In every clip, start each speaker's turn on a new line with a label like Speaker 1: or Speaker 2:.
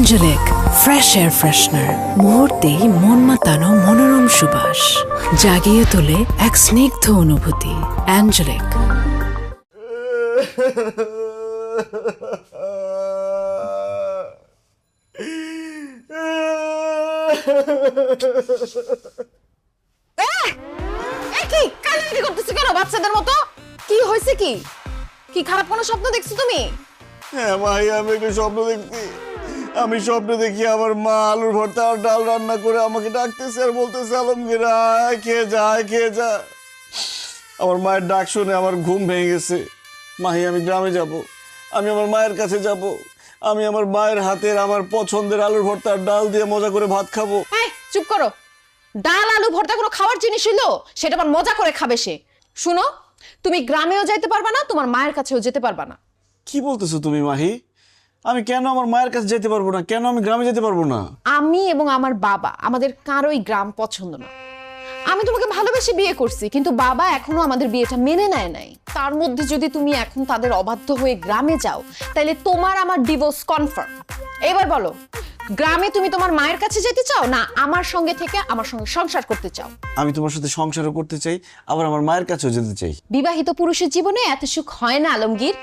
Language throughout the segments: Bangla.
Speaker 1: অ্যাঞ্জেলিক ফ্রেশ এয়ার ফ্রেশনার মুহূর্তেই মন মাতানো মনোরম সুবাস জাগিয়ে তোলে এক স্নিগ্ধ অনুভূতি। অ্যাঞ্জেলিক।
Speaker 2: কি কান্নাকাটি করতেছো কেন বাচ্চাদের মতো? কি হয়েছে? কি কি খারাপ কোনো স্বপ্ন দেখছো তুমি?
Speaker 3: হ্যাঁ ভাই, আমি একটা স্বপ্ন দেখছি। আমি স্বপ্নে দেখি আমার মা আলুর ভর্তা আর ডাল রান্না করে আমাকে ডাকতেছে আর বলতেছে, আলমগীর আয় খেয়ে যা, আয় খেয়ে যা। আমার মায়ের ডাক শুনে আমার ঘুম ভেঙে গেছে। মাহি, আমি গ্রামে যাব, আমি আমার মায়ের কাছে যাব, আমি আমার মায়ের হাতের আমার পছন্দের আলুর ভর্তা আর ডাল দিয়ে মজা করে ভাত খাবো।
Speaker 2: এই চুপ করো। ডাল আলু ভর্তা কোনো খাওয়ার জিনিস হইলো? সেটা আবার মজা করে খাবে সে। শুনো, তুমি গ্রামেও যাইতে পারবা না, তোমার মায়ের কাছেও যেতে পারবা না।
Speaker 3: কি বলতেছো তুমি মাহি? আমি কেন আমার মায়ের কাছে যেতে পারবো না? কেন আমি গ্রামে যেতে পারবো না?
Speaker 2: আমি এবং আমার বাবা আমাদের কারোই গ্রাম পছন্দ না। আমি তোমাকে ভালোবেসে বিয়ে করছি, কিন্তু বাবা এখনো আমাদের বিয়েটা মেনে নেয় নাই। তার মধ্যে যদি তুমি এখন তাদের অবাধ্য হয়ে গ্রামে যাও, তাহলে তোমার আমার ডিভোর্স কনফার্ম। এবার বলো, গ্রামে তুমি তোমার মায়ের কাছে যেতে চাও, না আমার সঙ্গে থেকে আমার সঙ্গে সংসার করতে চাও?
Speaker 3: আমি তোমার সাথে সংসারও করতে চাই, আবার আমার মায়ের কাছেও যেতে চাই।
Speaker 2: বিবাহিত পুরুষের জীবনে এত সুখ হয় না আলমগীর।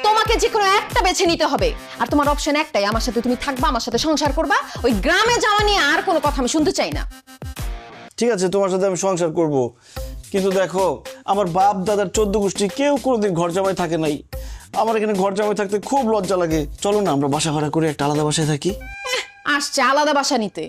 Speaker 2: তোমাকে যে কোনো একটা বেছে নিতে হবে, আর তোমার অপশন একটাই, আমার সাথে তুমি থাকবা, আমার সাথে সংসার করবা। ওই গ্রামে যাওয়া নিয়ে আর কোনো কথা আমি শুনতে চাই না।
Speaker 3: ঠিক আছে, তোমার সাথে আমি সংসার করব, কিন্তু দেখো, আমার বাপ দাদার 14 গোষ্ঠী কেউ কোনোদিন ঘর জামাই থাকে নাই। আমার এখানে ঘর জামাই থাকতে খুব লজ্জা লাগে। চলো না আমরা বাসা ভাড়া করে একটা আলাদা বাসায় থাকি।
Speaker 2: আসছে আলাদা বাসা নিতে।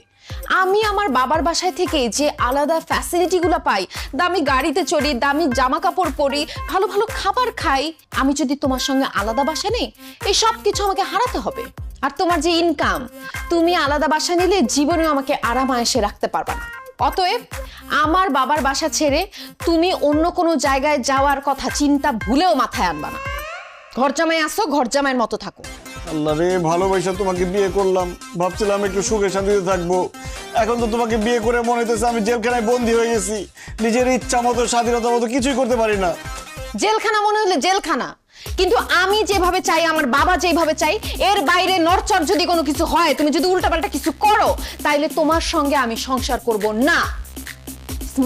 Speaker 2: আমি আমার বাবার বাসায় থেকে যে আলাদা ফ্যাসিলিটিগুলো পাই, দামি গাড়িতে চড়ি, দামি জামা কাপড় পরি, ভালো ভালো খাবার খাই, আমি যদি তোমার সঙ্গে আলাদা বাসা নেই, এই সব কিছু আমাকে হারাতে হবে। আর তোমার যে ইনকাম, তুমি আলাদা বাসা নিলে জীবনেও আমাকে আরাম আয়েসে রাখতে পারবা না। অতএব আমার বাবার বাসা ছেড়ে তুমি অন্য কোনো জায়গায় যাওয়ার কথা চিন্তা ভুলেও মাথায় আনবা না। ঘর জামাই আসো, ঘর জামাইয়ের মতো থাকো।
Speaker 3: আল্লাহ রে, ভালোবাসা তোমাকে বিয়ে করলাম, ভাবছিলাম একটু সুখে শান্তিতে থাকবো। এখন তো তোমাকে বিয়ে করে মনে হইতেছে আমি জেলখানায় বন্দী হয়ে গেছি। নিজের ইচ্ছা মতো, স্বাধীনতা মতো কিছুই করতে পারি না।
Speaker 2: জেলখানা মনে হলে জেলখানা, কিন্তু আমি যেভাবে চাই, আমার বাবা যেভাবে চাই, এর বাইরে নড়চড় যদি কোনো কিছু হয়, তুমি যদি উল্টাপাল্টা কিছু করো, তাইলে তোমার সঙ্গে আমি সংসার করব না।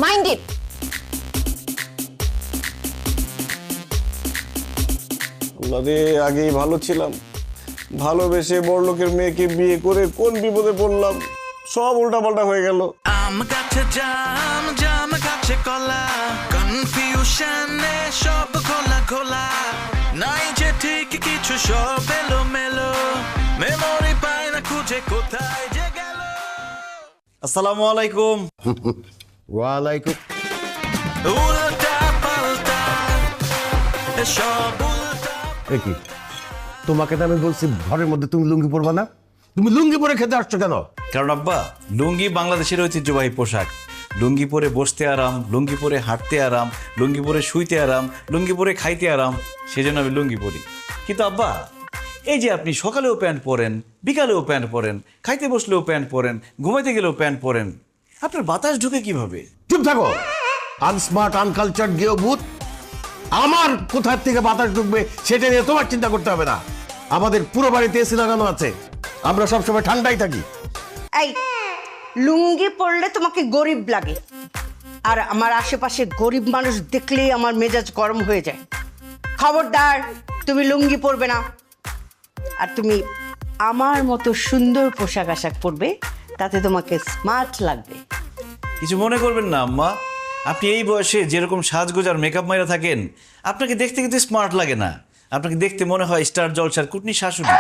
Speaker 2: Mind it.
Speaker 3: আল্লাহ রে, আগেই ভালো ছিলাম, ভালোবেসে বড়লোকের মেয়েকে বিয়ে করে কোন বিপদে পড়লাম। সব উল্টাপাল্টা হয়ে গেল।
Speaker 4: আম গাছে জাম, জাম গাছে কলা, কনফিউশনে সব খোলা খোলা, নাই যে ঠিক কিছু, সব এলো মেলো, মেমোরি পায় না খুঁজে কোথায় যে গেল।
Speaker 3: আসসালামু আলাইকুম।
Speaker 5: ওয়ালাইকুম।
Speaker 4: উল্টা পাল্টা সব উল্টা।
Speaker 5: কি তোমাকে তো আমি বলছি ঘরের মধ্যে তুমি লুঙ্গি পরবা না? তুমি লুঙ্গি পরে খেতে আসছো কেন?
Speaker 6: কারণ আব্বা, লুঙ্গি বাংলাদেশের ঐতিহ্যবাহী পোশাক। লুঙ্গি পরে বসতে আরাম, লুঙ্গি পরে হাঁটতে আরাম, লুঙ্গি পরে শুইতে আরাম, লুঙ্গি পরে খাইতে আরাম, সেজন্য আমি লুঙ্গি পরি। কিন্তু আব্বা, এই যে আপনি সকালেও প্যান্ট পরেন, বিকালেও প্যান্ট পরেন, খাইতে বসলেও প্যান্ট পরেন, ঘুমাইতে গেলেও প্যান্ট পরেন, আপনার বাতাস ঢুকে কিভাবে?
Speaker 5: চুপ থাকো, আনস্মার্ট আনকালচার্ড গেও ভূত। আমার কোথার থেকে বাতাস ঢুকবে সেটা নিয়ে তোমার চিন্তা করতে হবে না। আমাদের পুরো বাড়িতে এসি লাগানো আছে, আমরা সবসময় ঠান্ডাই থাকি।
Speaker 7: এই লুঙ্গি পরলে তোমাকে গরিব লাগে, আর আমার আশেপাশে গরিব মানুষ দেখলেই আমার মেজাজ গরম হয়ে যায়। খবরদার, তুমি লুঙ্গি পরবে না। আর তুমি আমার মতো সুন্দর পোশাক আশাক পরবে, তাতে তোমাকে স্মার্ট লাগবে।
Speaker 6: কিছু মনে করবেন না আম্মা, আপনি এই বয়সে যেরকম সাজগোজ আর মেকআপ মাইরা থাকেন, আপনাকে দেখতে কিন্তু স্মার্ট লাগে না। আপনাকে দেখতে মনে হয় স্টার জলসার কুটনি শাশুড়ি।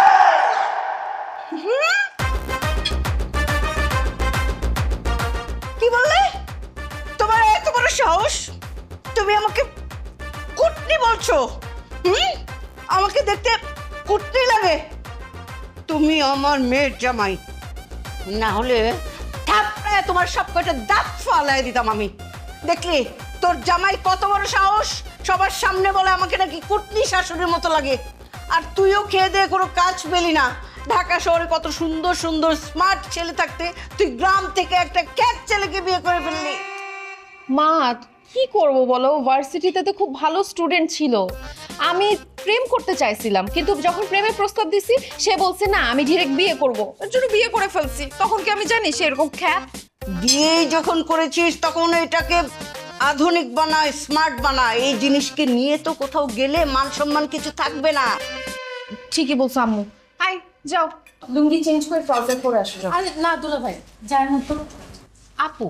Speaker 7: কি বললে? তোমার এত বড় সাহস, তুমি আমাকে কুটনি বলছো? আমাকে দেখতে কুটনি লাগে? তুমি আমার মেয়ের জামাই, না হলে থাপড়ায় তোমার সব কটা দাঁত ফালাই দিতাম আমি। দেখলি তোর জামাই কত বড় সাহস, সবার সামনে বলে আমাকে নাকি কুটনি শাশুড়ির মতো লাগে। আর তুইও খেয়ে দিয়ে কোনো কাজ পেলি না। ঢাকা শহরে কত সুন্দর সুন্দর স্মার্ট ছেলে থাকতে তুই গ্রাম থেকে একটা ক্যাট ছেলেকে বিয়ে করে ফেললি।
Speaker 2: মা, কি করব বলো, ভার্সিটিতে তো খুব ভালো স্টুডেন্ট ছিল। আমি প্রেম করতে চাইছিলাম, কিন্তু যখন প্রেমের প্রস্তাব দিছি সে বলছে না আমি ডিরেক্ট বিয়ে করব। এর জন্য বিয়ে করে ফেলছি। তখন কি আমি জানি সে এরকম খ্যাত?
Speaker 7: বিয়ে যখন করেছিস তখন এটাকে আধুনিক বানা, স্মার্ট বানা। এই জিনিসকে নিয়ে তো কোথাও গেলে মান সম্মান কিছু থাকবে না।
Speaker 2: ঠিকই বলছো আম্মু। আই যাও, লুঙ্গি চেঞ্জ করে ট্রাউজার পরে আসো। যাও।
Speaker 8: আরে না দুলা ভাই, যার মতো। আপু,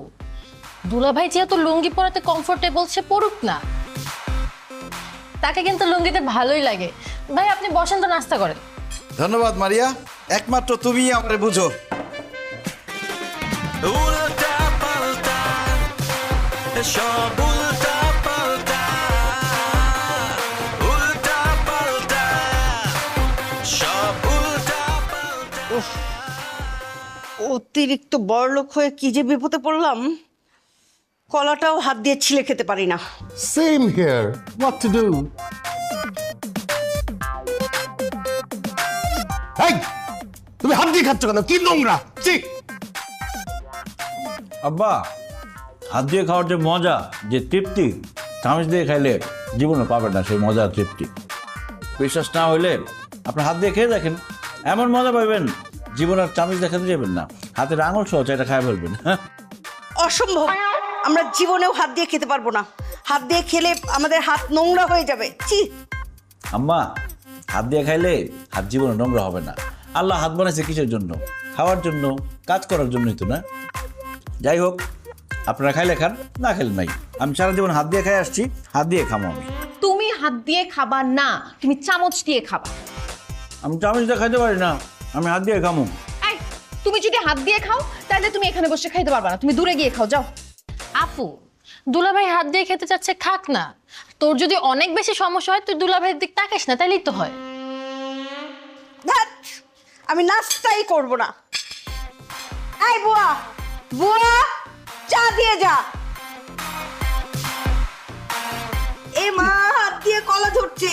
Speaker 8: দুলা ভাই যেহেতু লুঙ্গি পরাতে কমফোর্টেবল, সে পড়ুক না। তাকে কিন্তু লুঙ্গিতে ভালোই লাগে। ভাই আপনি বসেন তো, নাস্তা করেন।
Speaker 9: ধন্যবাদ মারিয়া, একমাত্র তুমিই আমারে বুঝো।
Speaker 4: উল্টা পাল্টা সব উল্টা পাল্টা উল্টা পাল্টা সব উল্টা পাল্টা।
Speaker 7: অতিরিক্ত বড়লোক হয়ে কি যে বিপদে পড়লাম, কলাটাও হাত দিয়ে ছিলে খেতে পারি না।
Speaker 5: Same here, what to do? এই তুমি হাত দিয়ে খাচ্ছ কেন? কি নোংরা! ছি!
Speaker 6: আব্বা, হাত দিয়ে খাওয়ার যে মজা, যে তৃপ্তি, চামচ দিয়ে খাইলে জীবনে পাবেন না সেই মজার তৃপ্তি। বিশ্বাস না হইলে আপনি হাত দিয়ে খেয়ে দেখেন, এমন মজা পাবেন জীবনের চামচ দেখাতে যাবেন না, হাতের আঙুল সহ এটা খায় ফেলবেন।
Speaker 7: অসম্ভব, আমরা জীবনেও হাত দিয়ে খেতে পারবো না। হাত দিয়ে খেলে আমাদের হাত নোংরা হয়ে যাবে। ছি!
Speaker 6: আম্মা, হাত দিয়ে খাইলে হাত জীবনে নোংরা হবে না। আল্লাহ হাত বানাইছে কিসের জন্য? খাওয়ার জন্য, কাজ করার জন্যই তো না? যাই হোক, আপনারা খাইলে খান, না খেলে নাই। আমি সারা জীবন হাত দিয়ে খাই আসছি, হাত দিয়ে খামো আমি।
Speaker 2: তুমি হাত দিয়ে খাবা না, তুমি চামচ দিয়ে খাবা।
Speaker 6: আমি চামচ দিয়ে খাইতে পারি না, আমি হাত দিয়ে খামো।
Speaker 2: এই, তুমি যদি হাত দিয়ে খাও তাহলে তুমি এখানে বসে খাইতে পারবা না, তুমি দূরে গিয়ে খাও। যাও।
Speaker 8: আপু, দুলা ভাই হাত দিয়ে খেতে চাচ্ছে, খাক না। তোর যদি অনেক বেশি সমস্যা হয় তুই দুলা ভাইয়ের দিক তাকাস না, তাইলেই তো হয়।
Speaker 7: ধ্যাৎ, আমি নাস্তাই করব না। এই বুয়া, বুয়া, চা দিয়ে যা। এ মা, হাত দিয়ে কলা ধরছে।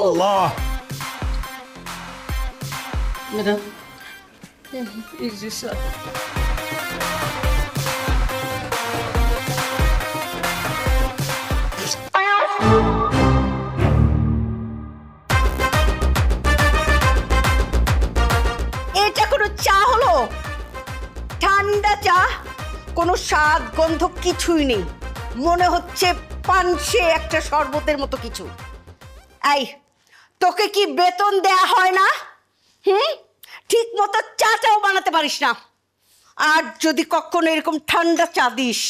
Speaker 5: আল্লাহ!
Speaker 7: ম্যাডাম, এটা কোনো চা হলো? ঠান্ডা চা, কোনো স্বাদ গন্ধ কিছুই নেই। মনে হচ্ছে পানসে একটা শরবতের মতো কিছু। এই, তোকে কি বেতন দেয়া হয় না? ঠিক মতো চাটাও বানাতে পারিস না। আর যদি কখনো এরকম ঠান্ডা চা দিস,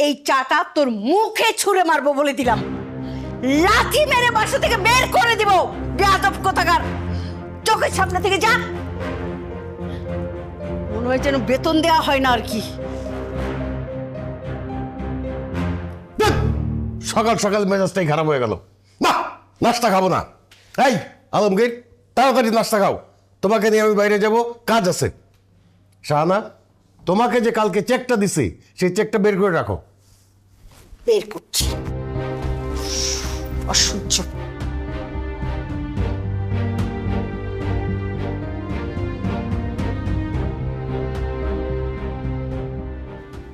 Speaker 7: এই চাটা তোর মুখে ছুঁড়ে মারবো বলে দিলাম। লাথি মেরে বাসা থেকে বের করে দিব। বেয়াদব কোথাকার, চোখের সামনে থেকে যা। মনে হয় যেন বেতন দেয়া হয় না আর কি।
Speaker 5: ধ্যাৎ! সকাল সকাল মেজাজটাই খারাপ হয়ে গেল। না, নাস্তা খাবো না। এই আলমগীর, তাড়াতাড়ি নাস্তা খাও, তোমাকে নিয়ে আমি বাইরে যাব, কাজ আছে। শাহানা, তোমাকে যে কালকে চেকটা দিছি সেই চেকটা বের করে রাখো।
Speaker 7: বের করছি। অসহ্য।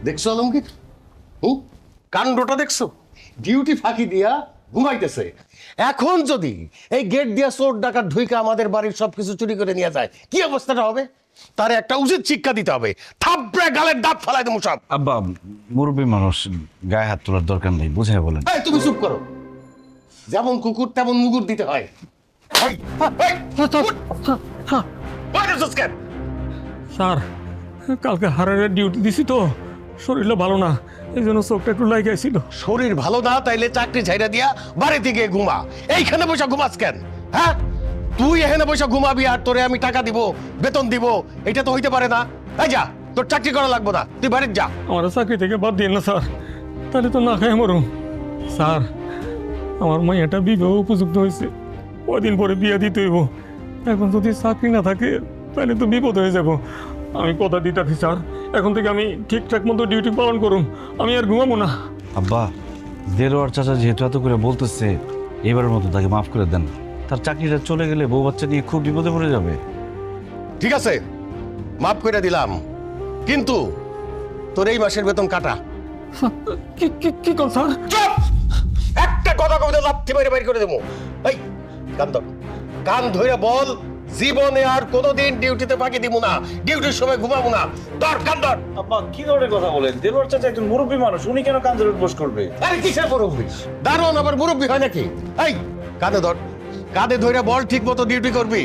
Speaker 5: দেখছো আলমগীর? কাণ্ডটা দেখছো? ডিউটি ফাঁকি দিয়া ঘুমাইতেছে। এখন যদি এই গেট দিয়া চোর ডাকাত ঢুইকা আমাদের বাড়ির সবকিছু চুরি করে নিয়ে যায়, কি অবস্থাটা হবে? তার একটা উচিত শিক্ষা দিতে হবে। থাপড়ে গালের দাঁত ফালাই দেবো সব।
Speaker 6: আব্বা, মুরব্বী মানুষ, গায়ে হাত তোলার দরকার নেই, বুঝাই বলেন।
Speaker 5: এই, তুমি চুপ করো। যেমন কুকুর তেমন মুগুর দিতে হয়। এই, এই, উঠ। বাইরে যাস কেন?
Speaker 10: স্যার, কালকে হারের ডিউটি দিছি তো, শরীরটা ভালো না, এই জন্য চোখটা একটু লাগাইছিল।
Speaker 5: শরীর ভালো না তাইলে চাকরি ছাইরা দিয়া বাড়িতে গিয়ে ঘুমা। এইখানে বসে ঘুমাস কেন? হ্যাঁ, তুই এখানে বসে ঘুমাবি আর তোরে আমি টাকা দিব, বেতন দিব, এটা তো হইতে পারে না। এই যা, তোর চাকরি করা লাগবো না, তুই বাড়িতে যা।
Speaker 10: আমার চাকরি থেকে বাদ দিন না স্যার, তাহলে তো না খাই মরুম। স্যার, আমার মাইয়াটা বিবাহ উপযুক্ত হয়েছে, কদিন পরে বিয়ে দিতে হইব। এখন যদি চাকরি না থাকে তাহলে তো বিপদ হয়ে যাব। আমি কথা দিতেছি স্যার, এখন থেকে আমি ঠিকঠাক মতো ডিউটি পালন করুম, আমি আর ঘুমাবো না।
Speaker 6: আব্বা, দেলোয়ার চাচা যেহেতু এত করে বলতেছে, এবারের মতো তাকে মাফ করে দেন। তার চাকরিটা চলে গেলে বউ বাচ্চা নিয়ে খুব বিপদে পড়ে যাবে।
Speaker 5: ঠিক আছে, মাফ করে দিলাম, কিন্তু তোর এই মাসের বেতন কাটা।
Speaker 10: কি কি কি কোন স্যার?
Speaker 5: চুপ! একটা কথা কবিতা লাথি মেরে বাইর করে দেবো। এই কান ধর, কান ধরে বল, জীবনে আর কোনোদিন ডিউটিতে ফাঁকি দিব না, ডিউটির সময় ঘুমাবো না। ধর কান ধর।
Speaker 6: আব্বা কি ধরনের কথা বলেন? দেলোয়ার চাচা একজন মুরব্বী মানুষ, উনি কেন কান ধরে বস করবে?
Speaker 5: আরে কিসের মুরব্বী? দারুণ আবার মুরব্বী হয় নাকি? এই কাঁধে ধর, কাঁধে ধরে বল, ঠিক মতো ডিউটি করবি,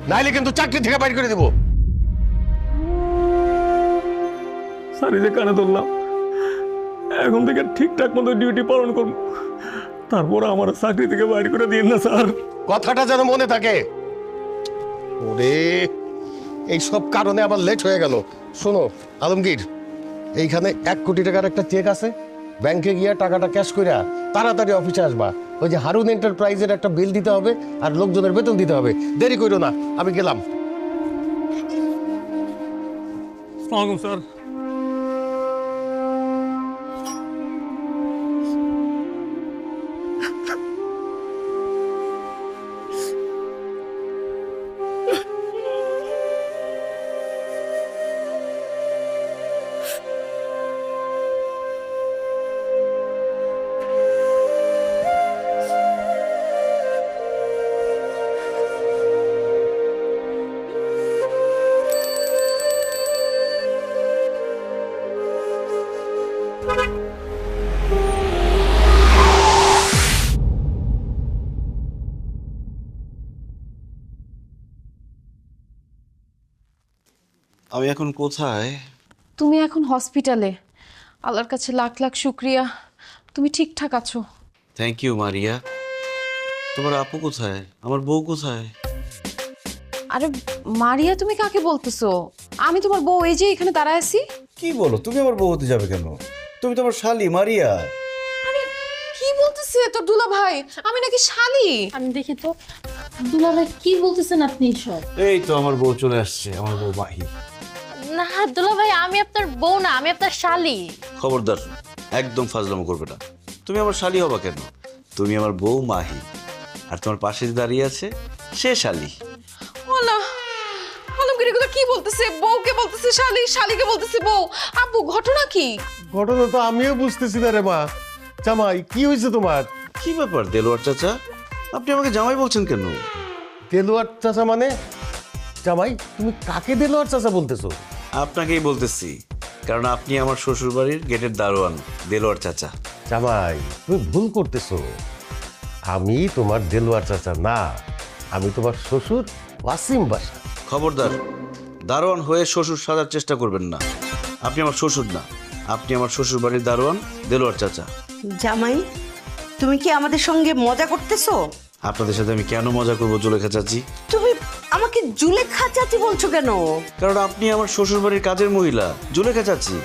Speaker 5: নাইলে কিন্তু চাকরি থেকে বাইর করে দেবো।
Speaker 10: স্যার এই যে কানে ধরলাম, এখন থেকে ঠিকঠাক মতো ডিউটি পালন করব, তারপর আমার চাকরি থেকে বাইরে করে দিন না স্যার।
Speaker 5: কথাটা যেন মনে থাকে। ওরে এই সব কারণে আবার লেট হয়ে গেল। শোনো আলমগীর, এইখানে 1 কোটি টাকার একটা চেক আছে, ব্যাংকে গিয়ে টাকাটা ক্যাশ কইরা তাড়াতাড়ি অফিসে আসবা। ওই যে হারুন এন্টারপ্রাইজের একটা বিল দিতে হবে আর লোকজনের বেতন দিতে হবে। দেরি করো না, আমি গেলাম।
Speaker 10: আসসালামু আলাইকুম স্যার।
Speaker 6: আমি এখন কোথায়?
Speaker 2: তুমি এখন হসপিটালে। আল্লাহর কাছে লাখ লাখ শুক্রিয়া, তুমি ঠিকঠাক আছো।
Speaker 6: Thank you Maria. তোমার আপু কোথায়? আমার বউ কোথায়?
Speaker 2: আরে মারিয়া, তুমি কাকে বলতেছো? আমি তোমার বউ, এই যে এখানে দাঁড়ায় আছি।
Speaker 6: কি বলো? তুমি আমার বউ হতে যাবে কেন? তুমি তো আমার শালি মারিয়া।
Speaker 2: আরে কি বলতেছে তোর দুলা ভাই? আমি নাকি শালি?
Speaker 8: আমি দেখি তো দুলা ভাই কি বলতেছেন আপনি সব?
Speaker 6: এই তো আমার বউ চলে আসছে, আমার বউ মাহি।
Speaker 8: না দুলা ভাই, আমি আপনার বউ না, আমি আপনার শালি।
Speaker 6: খবরদার, একদম ফাজলামো করবে না। তুমি আমার শালি হবা কেন? তুমি আমার বউ মাহি, আর তোমার পাশে যে দাঁড়িয়ে আছে সে শালি।
Speaker 2: ওলা আলমগীর এগুলো কি বলতেছে? বউকে বলতেছে শালি, শালিকে বলতেছে বউ। আপু ঘটনা কি?
Speaker 5: ঘটনা তো আমিও বুঝতেছি না রে মা। জামাই কি হয়েছে তোমার?
Speaker 6: কি ব্যাপার দেলোয়ার চাচা, আপনি আমাকে জামাই বলছেন কেন?
Speaker 5: দেলোয়ার চাচা মানে? জামাই তুমি কাকে দেলোয়ার চাচা বলতেছো?
Speaker 6: আপনাকেই বলতেছি, কারণ আপনি আমার শ্বশুর বাড়ির গেটের দারোয়ান দেলোয়ার চাচা।
Speaker 5: জামাই তুমি ভুল করতেছো। আমি তোমার দেলোয়ার চাচা না, আমি তোমার শ্বশুর ওয়াসিম বাসা।
Speaker 6: খবরদার, দারোয়ান হয়ে শ্বশুর সাজার চেষ্টা করবেন না। আপনি আমার শ্বশুর না, আপনি আমার শ্বশুর বাড়ির দারোয়ান দেলোয়ার চাচা।
Speaker 7: জামাই, তুমি কি আমাদের সঙ্গে মজা করতেছো?
Speaker 6: আপনাদের সাথে আমি কেন মজা করবো জুলেখা চাচি?
Speaker 7: তুমি আমাকে জুলেখা চাচি বলছো কেন?
Speaker 6: কারণ আপনি আমার শ্বশুর বাড়ির কাজের মহিলা জুলেখা চাচি।